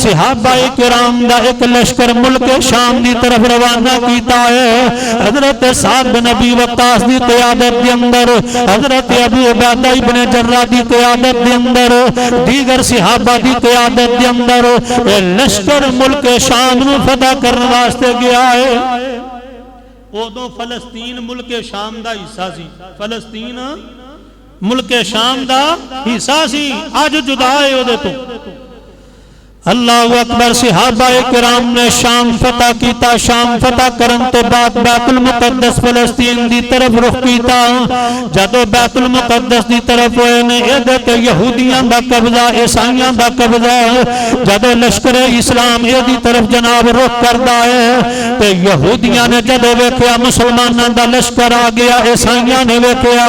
सहाबाए किराम दा एक लश्कर मुल्क शाम की तरफ रवाना किया है। हजरत साद बिन अबी वक्कास की क़यादत के अंदर, हजरत अबू उबैदा इब्न जर्राह की क़यादत के अंदर, दीगर सहाबा की क़यादत के अंदर लश्कर मुल्क शाम फतह करने वास्ते गया है। उदों फलस्तीन मुल्क शाम का हिस्सा सी, फलस्तीन मुल्क शाम का हिस्सा सी, अज जुदा है उहदे तो। अल्लाहु अकबर। सहाबाए किराम ने शाम फतह किया। शाम फतह करन तो बाद बैतुल मुकद्दस फलस्तीन की तरफ रुख किया। जदों बैतुल मुकद्दस की तरफ होए ने, इहदे ते यहूदियां दा कब्जा, ईसाइयां दा कब्जा। जदों लश्कर इस्लाम इहदी तरफ जनाब रुख करदा है ते यहूदियां ने जदों वेख्या मुसलमानां दा लश्कर आ गया, ईसाइयां ने वेख्या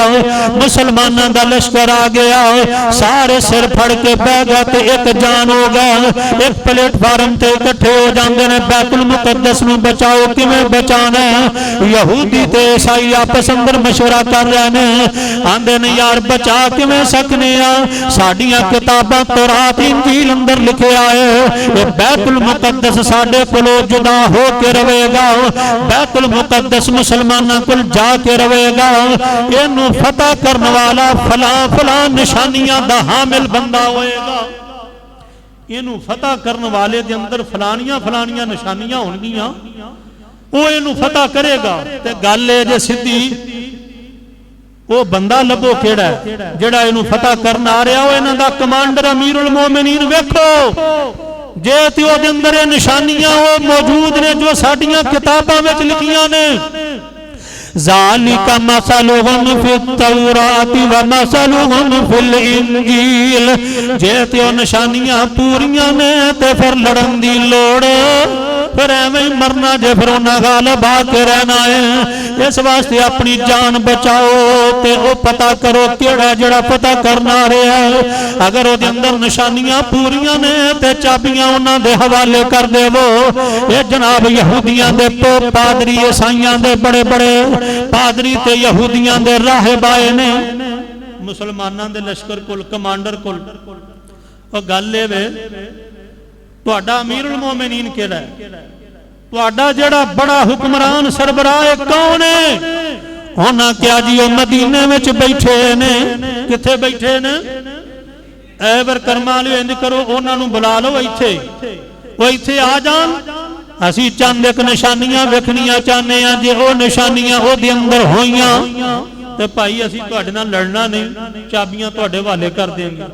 मुसलमानां दा लश्कर आ गया, सारे सिर फड़ के बह गए ते एक जान हो गए। एक प्लेटफार्म ते इकट्ठे हो जाते हैं। बैतुल मुकद्दस नूं बचाओ, किवें बचाना? यहूदी ते ईसाई आपस अंदर मशवरा कर रहे हैं, आंदे ने यार बचा किवें सकने आ? साडियां किताबां तौरात इंजील अंदर लिखिया है, ये बैतुल मुकद्दस साडे कोलों जुदा हो के रहेगा। बैतुल मुकद्दस मुसलमानां कोल जाके रहेगा। इहनूं फतह करने वाला फलां फलां निशानियां दा हामिल बंदा होएगा। इनू फतह करने वाले दे अंदर फलानियां फलानियां निशानियां होणगियां, वो इनू फतह करेगा। ते गल है जे सीधी, वो बंदा लभो केड़ा है जेड़ा इनू फतह करन आ रहा हो। इन्हां दा कमांडर अमीरुल मोमिनीन वेखो, जे ते ओदे अंदर ये निशानियां वो मौजूद ने जो साडियां किताबां विच लिखियां ने। ज़ालिका मसलुहुम फित तौरात व मसलुहुम फिल इंजील। जे ते निशानियां पूरियां ने ते फिर लड़न दी लोड़, फिर एवं मरना जे फिर उन्हां गालिब आके रहना है। इस वास्ते अपनी जान बचाओ ते ओ पता करो केड़ा जेड़ा पता करना रहा है। अगर ओदे अंदर निशानियां पूरियां ने ते चाबियां उन्हां दे हवाले कर देवो। ये जनाब यहूदियां दे पोप पादरी, ईसाइयां दे बड़े बड़े पादरी ते यहूदियां दे राहिब आए ने मुसलमानां दे लश्कर कोल, कमांडर कोल। ओ गल ए वे तुहाडा अमीरुल मोमिनीन केड़ा है? तुहाडा जेड़ा बड़ा हुक्मरान सरबराह कौन है? उन्हां क्या जी ओ मदीने विच बैठे ने। किथे बैठे ने? ऐवर कर्मा वाले इंज करो उन्हां नूं बुला लो इत्थे, ओ इत्थे आ जान। असी चंद एक निशानियां वेखनियां चाहने आ, जे ओ निशानियां ओदे अंदर होईयां ते भाई असी तुहाडे नाल लड़ना नहीं, चाबियां तुहाडे हवाले कर देंगे।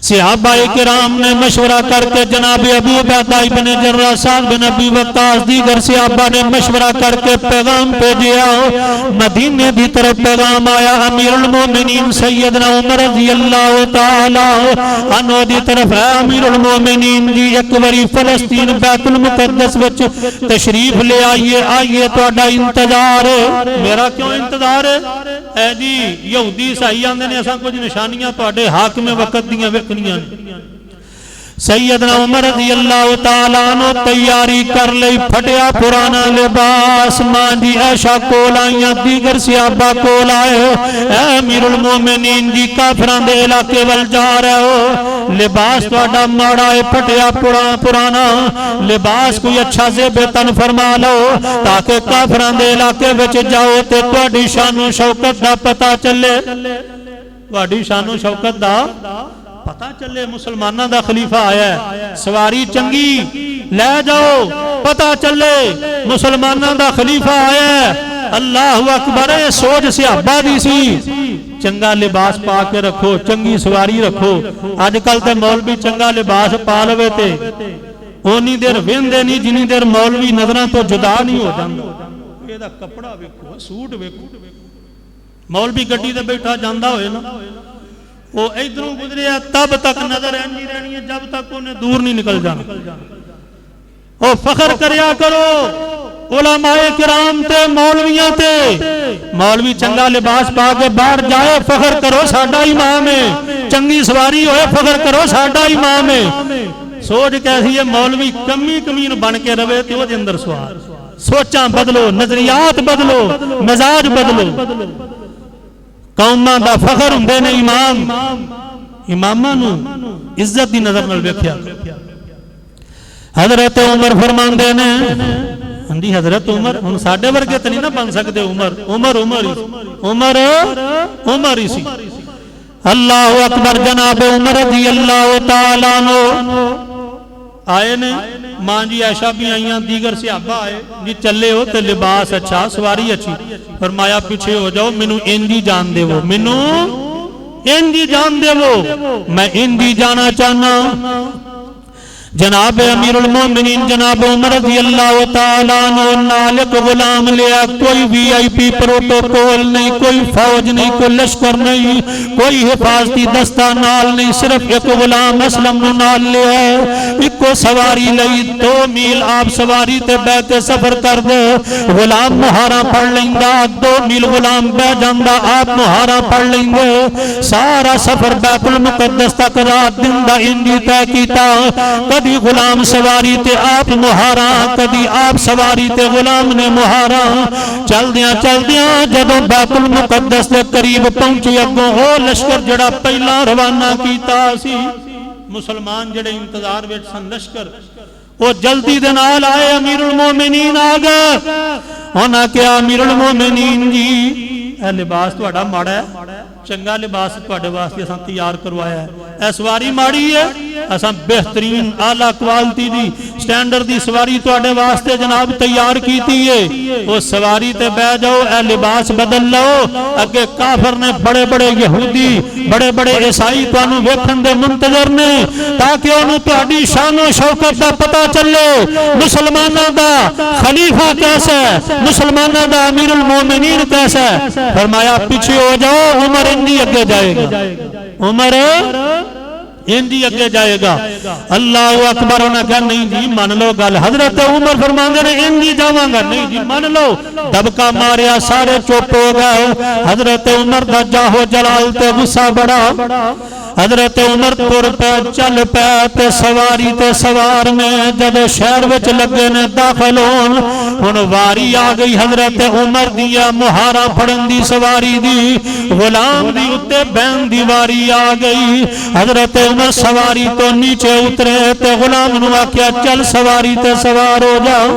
सहाबाए किराम ने मशवरा करके जनाब अबू उबैदा इब्ने जर्राह साद बिन अबी वक्कास दीगर सहाबा ने मशवरा करके पैगाम भेजा। मदीने की तरफ पैगाम आया। अमीरुल मोमिनीन सैयदना उमर रज़ियल्लाहु तआला अन्हु दी तरफ है। अमीरुल मोमिनीन जी एक बारी फलस्तीन बैतुल मुकद्दस विच तशरीफ ले आइए, आइए तुहाडा इंतजार है। मेरा क्यों इंतजार है जी? यहूदी ईसाई आंदे ने असां कुछ निशानियां तुहाडे हाकिम वक्त दीयां वेखणीआं। सैयदना उमर रज़ियल्लाहु तआला अन्हु तैयारी कर लई, फटिया पुराना लिबास मां जी ऐशा कोल आईयां, दीगर सहाबा कोल आए। ऐ अमीरुल मोमिनीन जी काफिरां दे इलाके वल जा रहे हो, लिबास तुहाडा माड़ा है, फटिया पुराना लिबास कोई अच्छा ज़ेबे तन फरमा लो ताकि काफिरां दे इलाके विच जाओ ते तुहाडी शानो शौकत दा पता चले। तुहाडी शानो शौकत दा पता चले। मुसलमाना दा खलीफा आया, सवारी चंगी ले जाओ, पता चले मुसलमाना दा खलीफा आया। अल्लाहु अकबर। सोच सहाबा दी सी। चंगा लिबास पा के रखो, चंगी सवारी रखो। अजकल तो मौलवी चंगा लिबास पा लवे ते ओनी देर वेंदे नहीं जिनी देर मौलवी नजरां तो जुदा नहीं हो जांदा। एदा कपड़ा वेखो, सूट वेखो। मौलवी गड्डी ते बैठा जांदा होए ना, वो इधरों गुजरिया तब तक नजर ऐनी रहनी है जब तक उन्हें दूर नहीं निकल जाना। ओ फखर करया करो उलमाए किराम ते मौलवियां ते। मौलवी चंगा लिबास पा के बाहर जाए, फखर करो साडा इमाम है। चंगी सवारी होए, फखर करो साडा इमाम है। सोच कैसी है? मौलवी कमी कमीन बन के रवे ते ओदे अंदर सवार। सोचा बदलो, नजरियात बदलो, मिजाज बदलो। कौमां दा फखर हुंदे ने इमाम। इमामां नूं इज्जत दी नजर नाल वेख्या। हजरत उमर फरमांदे ने, हां जी हजरत उमर हुण साडे वर्गे ते नहीं ना बन सकदे। उमर ही सी। अल्लाहु अकबर। जनाब उमर रज़ियल्लाहु तआला अन्हु आए ने, मां जी ऐशा भी आईयां, दीगर सहाबा आए जी। चले हो तो लिबास अच्छा, सवारी अच्छी। फरमाया पीछे हो जाओ, मैनू इंजी जान देवो, मैनू इंजी जान देवो, मैं इंजी जाना चाहना। जनाब अमीरुल मोमिनीन जनाब उमर रज़ियल्लाहु तआला अन्हु नाल एक गुलाम लिया। कोई वीआईपी प्रोटोकॉल नहीं, कोई फौज नहीं, कोई लश्कर नहीं, कोई हिफाजती दस्ता नाल नहीं, सिर्फ एक गुलाम असलम नाल लिया। इको सवारी लई 2 मील आप सवारी ते बह के सफर कर दे। गुलाम मुहारा पढ़ लेंदा, 2 मील गुलाम बह जांदा, आप मुहारा पढ़ लेंगे। सारा सफर बैतुल मुकद्दस तक रात दिन दा इंजी तय कीता। कदी गुलाम सवारी ते आप मुहारा, कदी आप सवारी ते गुलाम ने मुहारा। चलदियां चलदियां जदों बैतुल मुकद्दस के करीब पहुंचे, अगों हो लश्कर जड़ा पहला रवाना कीता सी, मुसलमान जड़े इंतजार विच सन लश्कर, वो जल्दी दे नाल आए। अमीरुल मोमिनीन आ गए। उन्हां कहा अमीरुल मोमिनीन जी ए लिबास तुहाडा माड़ा है, चंगा लिबास तुहाडे वास्ते असां तैयार करवाया है। ए सवारी माड़ी है, असां बेहतरीन आला क्वालिटी दी स्टैंडर्ड दी सवारी तुहाडे वास्ते जनाब तैयार कीती है। वो सवारी ते बह जाओ, ए लिबास बदल लो। अगे काफिर ने बड़े बड़े यहूदी, बड़े बड़े ईसाई तुहानू वेखण दे मुंतजर ने, ताकि उन्हें तुहाडी शानो शौकत दा पता चले। मुसलमानां दा खलीफा कैसा है, मुसलमानां दा अमीरुल मोमिनीन कैसा है। फरमाया पीछे हो जाओ, उमर इंदी अगे जाएगा, उमर इंदी अगे जाएगा। अल्लाह अकबर। उन्हें कहा नहीं जी मान लो गल। हजरत उमर फरमांदे ने इंदी जावांगा, नहीं जी मान लो। दबका मारिया, सारे चुप हो गए। हजरत उमर दा जाहो जलाल ते गुस्सा बड़ा। हजरत उमर तुर पे चल पे ते सवारी ते सवार में जब शहर विच लगे ने दाखिल होन, हुण वारी आ गई हजरत उमर दिया मुहारा फड़न दी, सवारी दी, गुलाम दी उत्ते बैन दी वारी आ गई। हजरत उमर सवारी तो नीचे उतरे ते गुलाम नूं आख्या चल सवारी ते सवार हो जाओ।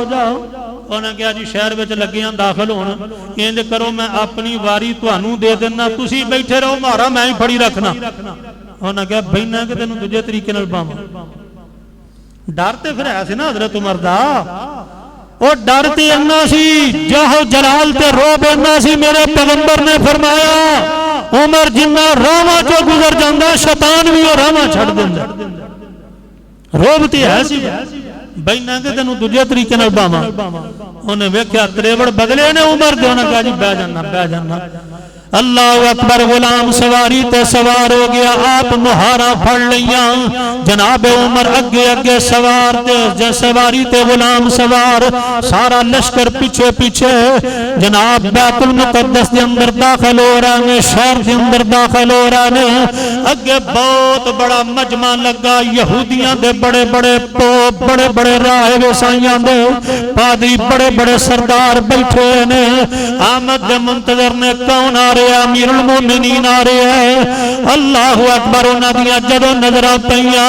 उन्हें कहा जी शहर में लगे दाखिल होना, इंज करो मैं अपनी वारी तुहानू दे देना, तुसी बैठे रहो, मारा मैं ही फड़ी रखना। उन्हें कहा बहना कि तेन दूजे तरीके पावा। डर तो फिर है ना हजरत उमर दा, वो डर तो इन्ना सी, जाहो जलाल ते रोब इन्ना सी। मेरे पैगंबर ने फरमाया उमर जिन्ना रावां चो गुजर जांदा शैतान भी वो रावां छड़ दिंदा। रोब ते है सी बैना के तेन दूजे तरीके नाल बावां उन्हें वेख्या त्रेवड़ बदले ने उमर दे उन्हें कहा जी बह जाना। अल्लाह अकबर गुलाम सवारी ते सवार हो गया आप मुहारा फड़ लिया जनाब उमर अगे अगे सवार ते सवारी ते गुलाम सवार सारा लश्कर पीछे पीछे जनाब बैतुल मुकद्दस के अंदर दाखिल हो रहे ने शहर के अंदर दाखिल हो रहे ने। अगे बहुत बड़ा मजमा लगा यहूदियों के बड़े बड़े पोप बड़े बड़े राहिब ईसाइयां दे पादरी बड़े बड़े सरदार बैठे ने। आमद दे मुंतजर ने कौन आ रहे अमीरुल मोमिनीन आ रहे हैं। अल्लाह अकबर उन्हां दियां जदों नजरां पईयां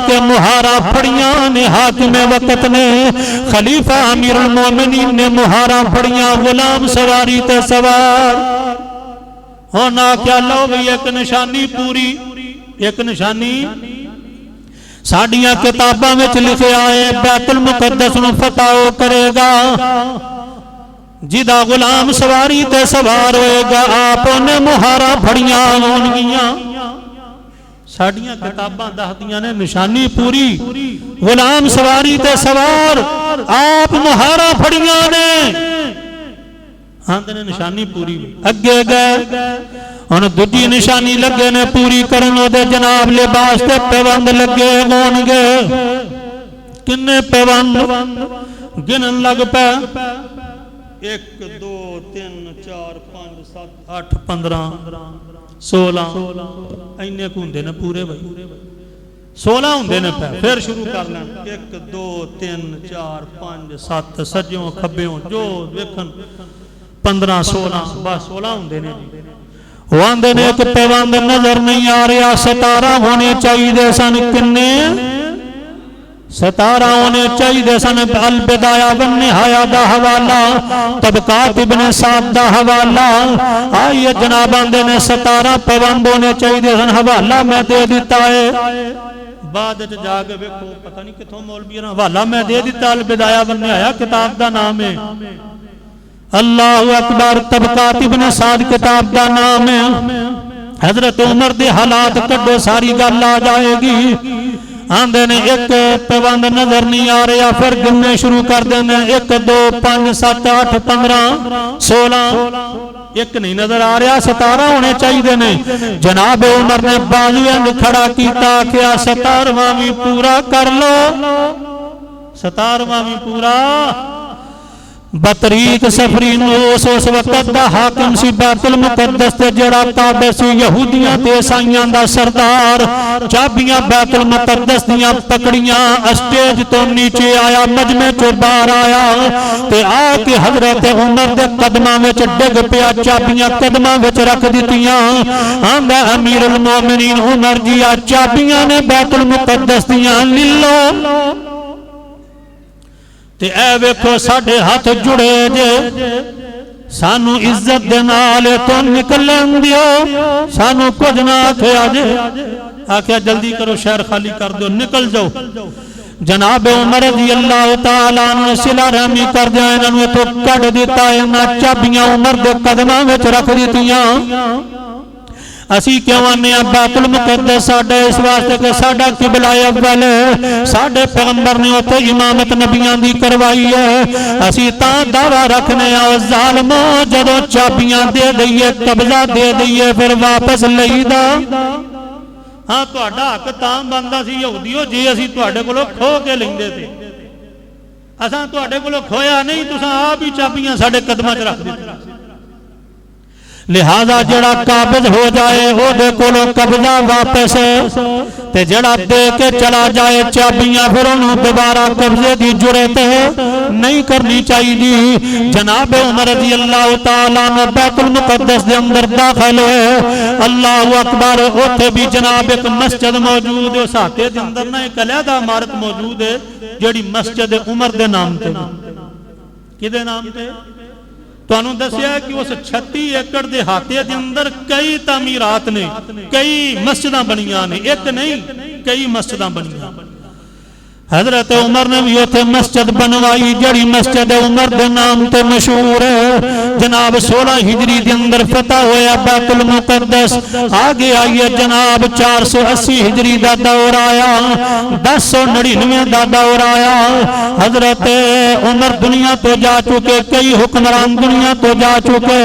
ते मुहारा फड़ियां ने हाकिम वक्त ने खलीफा अमीरुल मोमिनीन ने मुहारा फड़ियां गुलाम सवारी ते सवार होना क्या लो भी एक निशानी पूरी एक निशानी साडियां किताबां विच लिखिया है बैतुल मुकद्दस नूं फतह करेगा जिदा गुलाम सवारी ते सवार होएगा आप उन्हें मुहारा फड़ियां होणगियां। साडियां किताबां दसदियां ने निशानी पूरी गुलाम सवारी ते सवार आप मुहारा फड़ियां ने आंदे ने निशानी पूरी अगे गए हुण दूजी निशानी लगे ने पूरी करन ओदे जनाब लिबास ते पैबंद लगे होणगे किन्ने पैबंद गिनन लग पे 1 2 3 4 5 7 8 15 16 इन्ने हुंदे ने पूरे भाई 16 हुंदे ने फिर शुरू कर लें 1 2 3 4 5 7 सज्जों खब्बों जो वेखन 15 16 बस 16 हुंदे ने। वो आंदे ने एक पैबंद नजर नहीं आ रहा 17 होने चाहिए सन किन्ने 17 होने चाहिए सन। अल बिदाया वन निहाया दा हवाला तबकात इब्ने साद दा हवाला आइए जनाब आंदे ने 17 पैबंद होने चाहिए सन। हवाला मैं दे दिता है बाद च जाके वेखो पता नहीं कितों मौलवी ने हवाला मैं दे दिता अल बिदाया वन निहाया किताब दा नाम है। अल्लाह अकबर तबकात इब्ने साद किताब दा नाम है। हजरत उमर दे हालात कड्डो सारी गल आ जाएगी। आंदे ने एक पैबंद नजर नहीं आ रहा फिर गिनने शुरू कर देने 1 2 5 7 8 15 16 एक नहीं नजर आ रहा 17 होने चाहिए ने। जनाब उमर ने बाजुएं खड़ा किया क्या 17वां भी पूरा कर लो 17वां भी पूरा। बतरीक सफरी उस वक्त दा हाकिम सी बैतुल मुकद्दस ते जड़ा काबे सी यहूदियां ते ईसाइयां दा सरदार चाबियां बैतुल मुकद्दस दियां पकड़ियां स्टेज तो नीचे आया मजमे चो बाहर आया ते आके हजरत उमर दे कदमां विच डिग पिया चाबियां कदमां विच रख दित्तियां। आंदा अमीरुल मोमिनीन उमर जी आ चाबियां ने बैतुल मुकद्दस दियां लिलो ते ए वेखो साडे हाथ जुड़े जे सानू इज्जत दे नाल तो निकलन दियो सानू कुछ ना आख्या जे आख्या जल्दी करो शहर खाली कर दो निकल जाओ। जनाब उमर रज़ी अल्लाह तआला अन्हु सिला रहमी कर दिया इन्हां तो कढ दिता इन्हां चाबियां उमर दे कदमां विच रख दित्तियां। असी क्यों आने बैतुल मुकद्दस साडा इस वास्ते कि साडा किबला अव्वल साडे पैगंबर ने उत्थे इमामत नबियां दी करवाई है। असी तां दावा रखने आ जालमो जदों चाबियां दे दईए कब्जा दे दईए फिर वापस लईदा हाँ तुहाडा हक तां बनदा सी यहूदियो जे असी तुहाडे कोलों खो के लैंदे ते असां तुहाडे कोलों खोया नहीं तुसां आप ही चाबियां साडे कदमां च रख दित्तियां। लिहाजा जड़ा काबिज हो जाए ओदे कोलों कब्जा वापस ते जड़ा दे के चला जाए चाबियां फिर उन्होंने दोबारा कब्जे की जुरत नहीं करनी चाहिए। जनाब उमर रज़ी अल्लाह तआला अन्हु बैतुल मुकद्दस दे अंदर दाखिल हुए। अल्लाह अकबर उत्थे भी जनाब एक मस्जिद मौजूद है उस हाते दे अंदर ना एक अलहदा इमारत मौजूद है जिहड़ी मस्जिद उमर दे नाम ते किदे नाम ते तुहानू दसिया कि उस 36 एकड़ के हाते के अंदर कई तामीरात ने, कई मस्जिदां बनियां ने, एक नहीं कई मस्जिदां बनियां। हजरत उमर ने भी उथे मस्जिद बनवाई जड़ी मस्जिद उमर के नाम से मशहूर है। जनाब 16 हिजरी के अंदर फतह होया बैतुल मुकद्दस। आगे आइए जनाब 480 हिजरी का दौर आया, 1099 का दौर आया। हजरत उमर दुनिया तो जा चुके, कई हुक्मरान दुनिया तो जा चुके।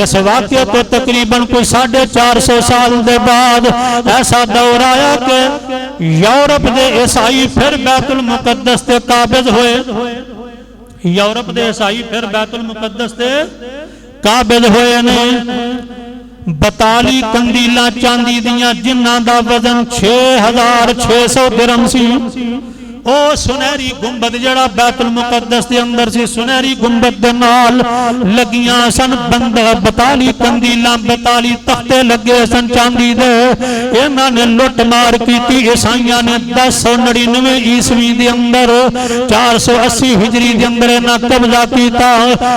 इस वाक्य को तकरीबन कोई 450 साल के बाद ऐसा दौर आया कि यूरोप के ईसाई फिर बैतुल मुकद्दस ते काबिज होए। यूरोप के ईसाई फिर बैतुल मुकद्दस ते काबिज होए ने। 42 कंदीला चांदी दियां जिन्हां दा वजन 6600 दिरहम सी। ओ सुनहरी गुंबद जड़ा बैतुल मुकद्दस के अंदर सी, सुनहरी गुंबद दे नाल लगियां सन 42 कंदीलां, 42 तख्ते लगे सन चांदी दे। इन्हां ने लुट मार की ईसाइयां ने 1099 ईस्वी के अंदर 480 हिजरी के अंदर इन्हां कब्जा किया।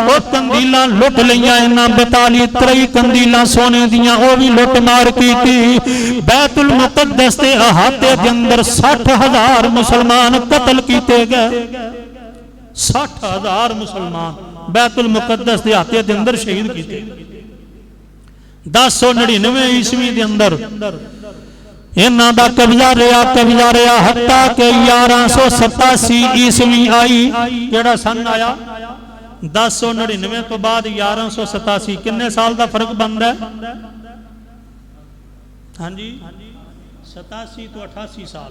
ओ कंदीलां लुट लियां इन्हां 42 23 कंदीलां सोने दियां ओ भी लुट मार की। बैतुल मुकद्दस के अहाते के अंदर 60,000 मुसलमान कतल किए गए। 60,000 मुसलमान बैतुल मुकद्दस के हाथे के अंदर शहीद किए। 1099 ईस्वी के अंदर इन्हां दा कब्जा रहा हत्ता के 1187 ईस्वी आई। जेड़ा सन आया 1099 तो बाद 1187, किन्ने साल का फर्क बनता है? हाँ जी 87 तो 88 साल।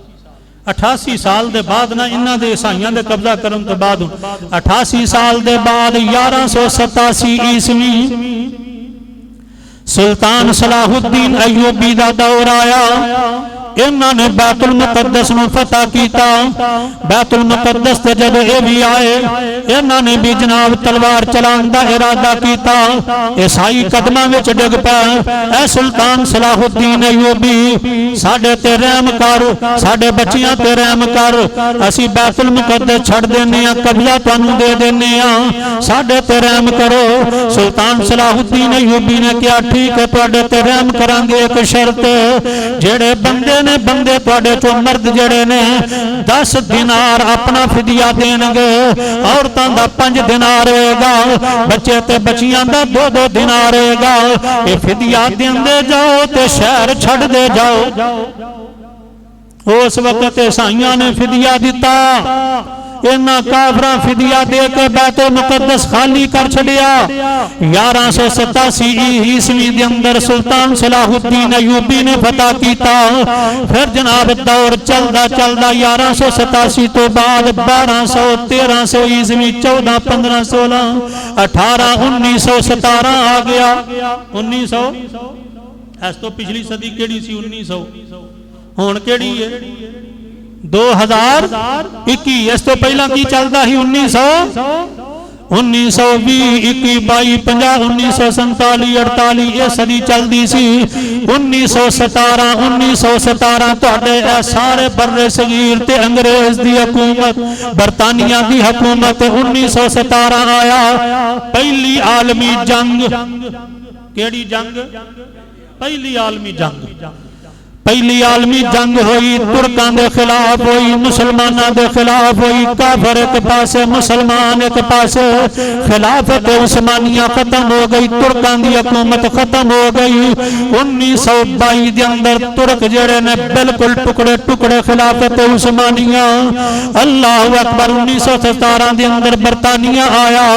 88 साल के बाद ना इन्हां दे ईसाइयां दे कब्जा करन तो बाद 88 साल के बाद 1187 ईस्वी सुल्तान सलाहुद्दीन अय्यूबी का दौर आया। इन्होंने बैतुल मुकद्दस में फतह किया। बैतुल मुकद्दस से जब ये भी आए इन्होंने भी जनाब तलवार चलाने का इरादा किया। ईसाई कदमां विच डिग पाए। ऐ सुल्तान सलाहुद्दीन अय्यूबी साडे ते रहम कर, साडे बच्चियां ते रहम कर, असी बैतुल मुकद्दस छड़ देने आ, कब्जा तुहानू दे देने आ, साडे ते रहम करो। सुल्तान सलाहुद्दीन अय्यूबी ने कहा ठीक है तुहाडे ते रहम करांगे, एक शर्त जेड़े बंदे ने बंदे तुहाडे चों मर्द जेड़े ने 10 दिनार अपना फिदिया देणगे, औरतां दा 5 दिनार होएगा, बच्चे ते बच्चियां दा 2-2 दिनार होएगा। ये फिदिया देंदे जाओ ते शहर छड़ दे जाओ। उस वक्त ईसाइयां ने फिदिया दिता। इन्हां काफरां फिदिया दे के बैतुल मुकद्दस खाली कर छड़िया। 1187 ईस्वी के अंदर सुल्तान सलाहुद्दीन अय्यूबी ने फतह किया। फिर जनाब दौर चलदा चलदा 1187 तो बाद 1200 1300 ईस्वी 14 15 16 18 1917 आ गया। 1900 इस तो पिछली सदी केड़ी सी? 1900 हुण केड़ी है? 2021। इस तो पहला की चलता ही 1900 1920 21 22 50 1947 48 ये सदी चलती सी। 1917 तुहाडे सारे बर्रे सगीर ते अंग्रेज दी हुकूमत, बरतानिया दी हुकूमत। 1917 आया पहली आलमी जंग। केड़ी जंग? पहली आलमी जंग। पहली आलमी जंग हुई, तुर्कां दे खिलाफ हुई, मुसलमानां दे खिलाफ हुई। काफर एक पासे, मुसलमान एक पासे। खिलाफत उस्मानिया खत्म हो गई, तुर्कां दी हुकूमत खत्म हो गई। 1922 के अंदर तुर्क जेड़े ने बिल्कुल टुकड़े टुकड़े खिलाफत उस्मानिया। अल्लाह अकबर। 1917 के अंदर बरतानिया आया।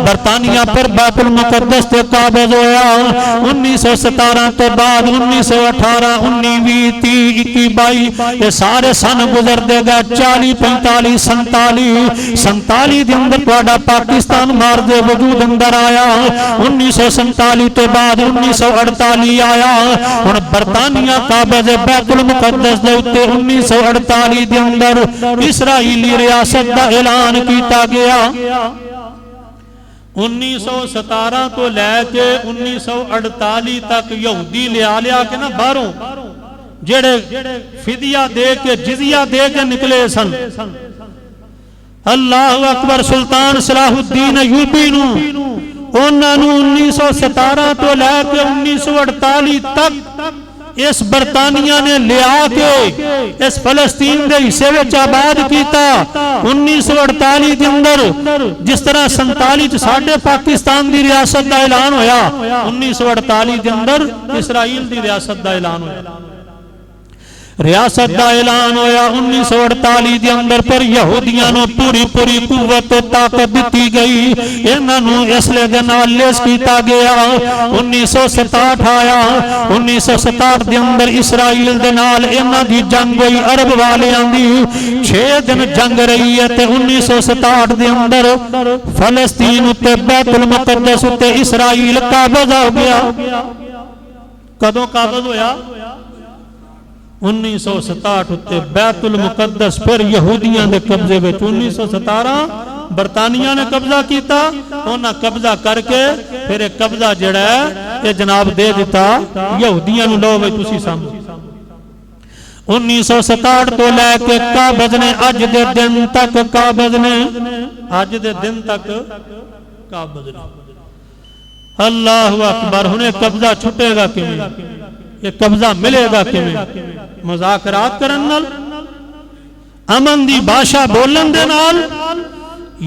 बरतानिया फिर बैतुल मुकद्दस ते काबिज होया। 1917 तो बाद 1918 19 30 21 22 ये सारे सन गुजरते गए। 40 45 47 के अंदर तुहाडा पाकिस्तान मार दे वजूद अंदर आया। 1947 तो बाद 1948 आया। हुण बरतानिया काबिज बैतुल मुकद्दस दे उत्ते 1948 के अंदर इसराइली रियासत का ऐलान किया गया। 1917 तो लैके 1948 तक यहूदी लिया के ना बाहरों जेड़े फिदिया दे के जिजिया दे के निकले सन। अल्लाह अकबर। सुल्तान सलाहुद्दीन अय्यूबी नू उन्हां नू 1917 तो लैके 1948 तक इस बरतानिया ने लिया के इस फलस्तीन के हिस्से में आबाद किया। 1948 के अंदर जिस तरह 47 साडे पाकिस्तान की रियासत का ऐलान होया, 1948 के अंदर इसराइल की रियासत का ऐलान होया। रियासत का ऐलान होया 1948 के अंदर, पर यहूदियों को पूरी पूरी कुव्वत ताकत दी गई, इन्हों इसले दे नाल लेस किया गया। 1967 आया, 1967 के अंदर इसराइल दे नाल इन्हां दी जंग हुई, अरब वालियां दी 6 दिन जंग रही है। ते 1967 के अंदर फलस्तीन उत्ते बैतुल मुकद्दस उत्ते इसराइल काबज हो गया। कदों काबज होया? 1967 उत्ते बैतुल मुकद्दस फिर यहूदियों के कब्जे में। 1917 बरतानिया ने कब्जा किया, उन्हें कब्जा करके फिर एक कब्जा जड़ा है ये जनाब दे दिता यहूदियों को, लो भाई तुसी समझो। 1967 तो लैके काबज ने अज दे दिन तक, काबज ने अज दे दिन तक काबज ने। अल्लाह अकबर। हुने कब्जा छुटेगा किवें? ये कब्जा मिलेगा किवें? मुज़ाकरात करन नाल, अमन दी भाषा बोलन दे नाल,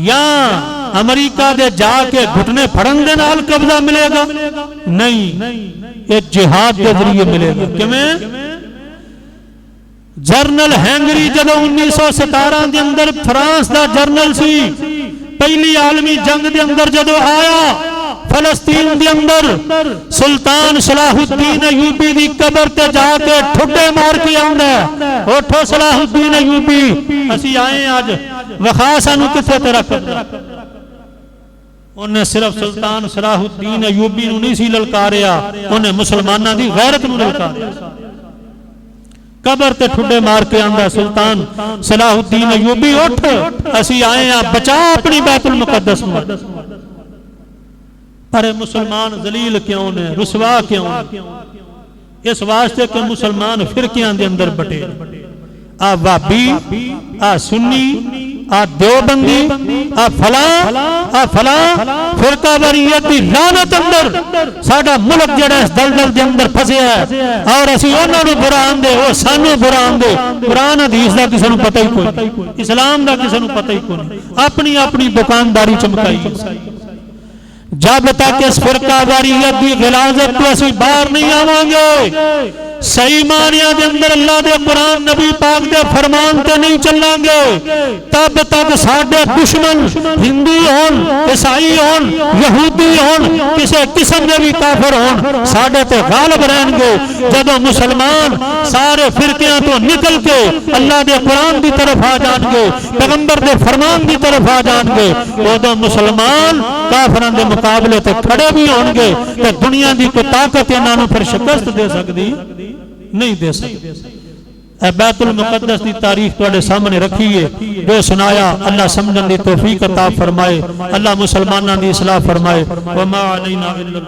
या अमेरिका दे जाके घुटने फड़न दे नाल कब्जा मिलेगा? नहीं, ये जिहाद के जरिए मिलेगा। किवें? जनरल हैंगरी जब 1917 के अंदर फ्रांस का जनरल सी, पहली आलमी जंग के अंदर जदों आया फलस्तीन के अंदर, सुल्तान सलाहुद्दीन अयूबी की कबर ते जाके ठुड्डे मार के आंदा, उठो सलाहुद्दीन अयूबी असी आए अज वखा सानू किथे तेरा कब्जा। उन्हें सिर्फ सुल्तान सलाहुद्दीन अयूबी नहीं सी ललकारिया, उन्हें मुसलमानों की गैरत नूं ललकारिया। कबर ते ठुड्डे मार के आंदा सुल्तान सलाहुद्दीन अयूबी, उठ असी आए आ बचा अपनी बैतुल मुकद्दस नूं। अरे मुसलमान जलील क्यों ने, रुसवा क्यों ने? इस वास्ते कि मुसलमान फिरकियां दे अंदर बटे, आ वाबी, आ सुन्नी, आ देवबंदी, आ फला फिरका वरीयत दी लानत अंदर साडा मुल्क जड़ा इस दलदल दे अंदर फसिया है, और असी उन्हां नूं बुरा आंदे, वो सानू बुरा आंदे। कुरान हदीस दा किसे नूं पता ही कोई नहीं, इस्लाम दा किसे नूं पता ही कोई नहीं, अपनी अपनी दुकानदारी चमकाई। जब तक इस फिरका वारियत की गिलाजत तो असि बाहर नहीं आवांगे, सही मानिया के अंदर अल्लाह दे कुरान नबी पाक दे फरमान ते नहीं चलांगे, तब तक साडे दुश्मन हिंदू होन, ईसाई होन, यहूदी होन, किसी किस्म के भी काफिर होन, साडे ते गालिब रहेंगे। जदों मुसलमान सारे फिरकियां तो निकल के अल्लाह दे कुरान की तरफ आ जाएंगे, पैगंबर दे फरमान की तरफ आ जाएंगे, उदों मुसलमान काफिरां दे मुकाबले ते खड़े भी होंगे, ते दुनिया की कोई ताकत इन्हां नूं फिर शिकस्त दे सकती नहीं दे सकती। बैतुल मुकद्दस की तारीफ तुहाडे सामने रखी है, जो सुनाया अल्लाह समझण दी तौफीक अता फरमाए, अल्लाह मुसलमानां दी इस्लाह फरमाए। व मा अलैना इल्ला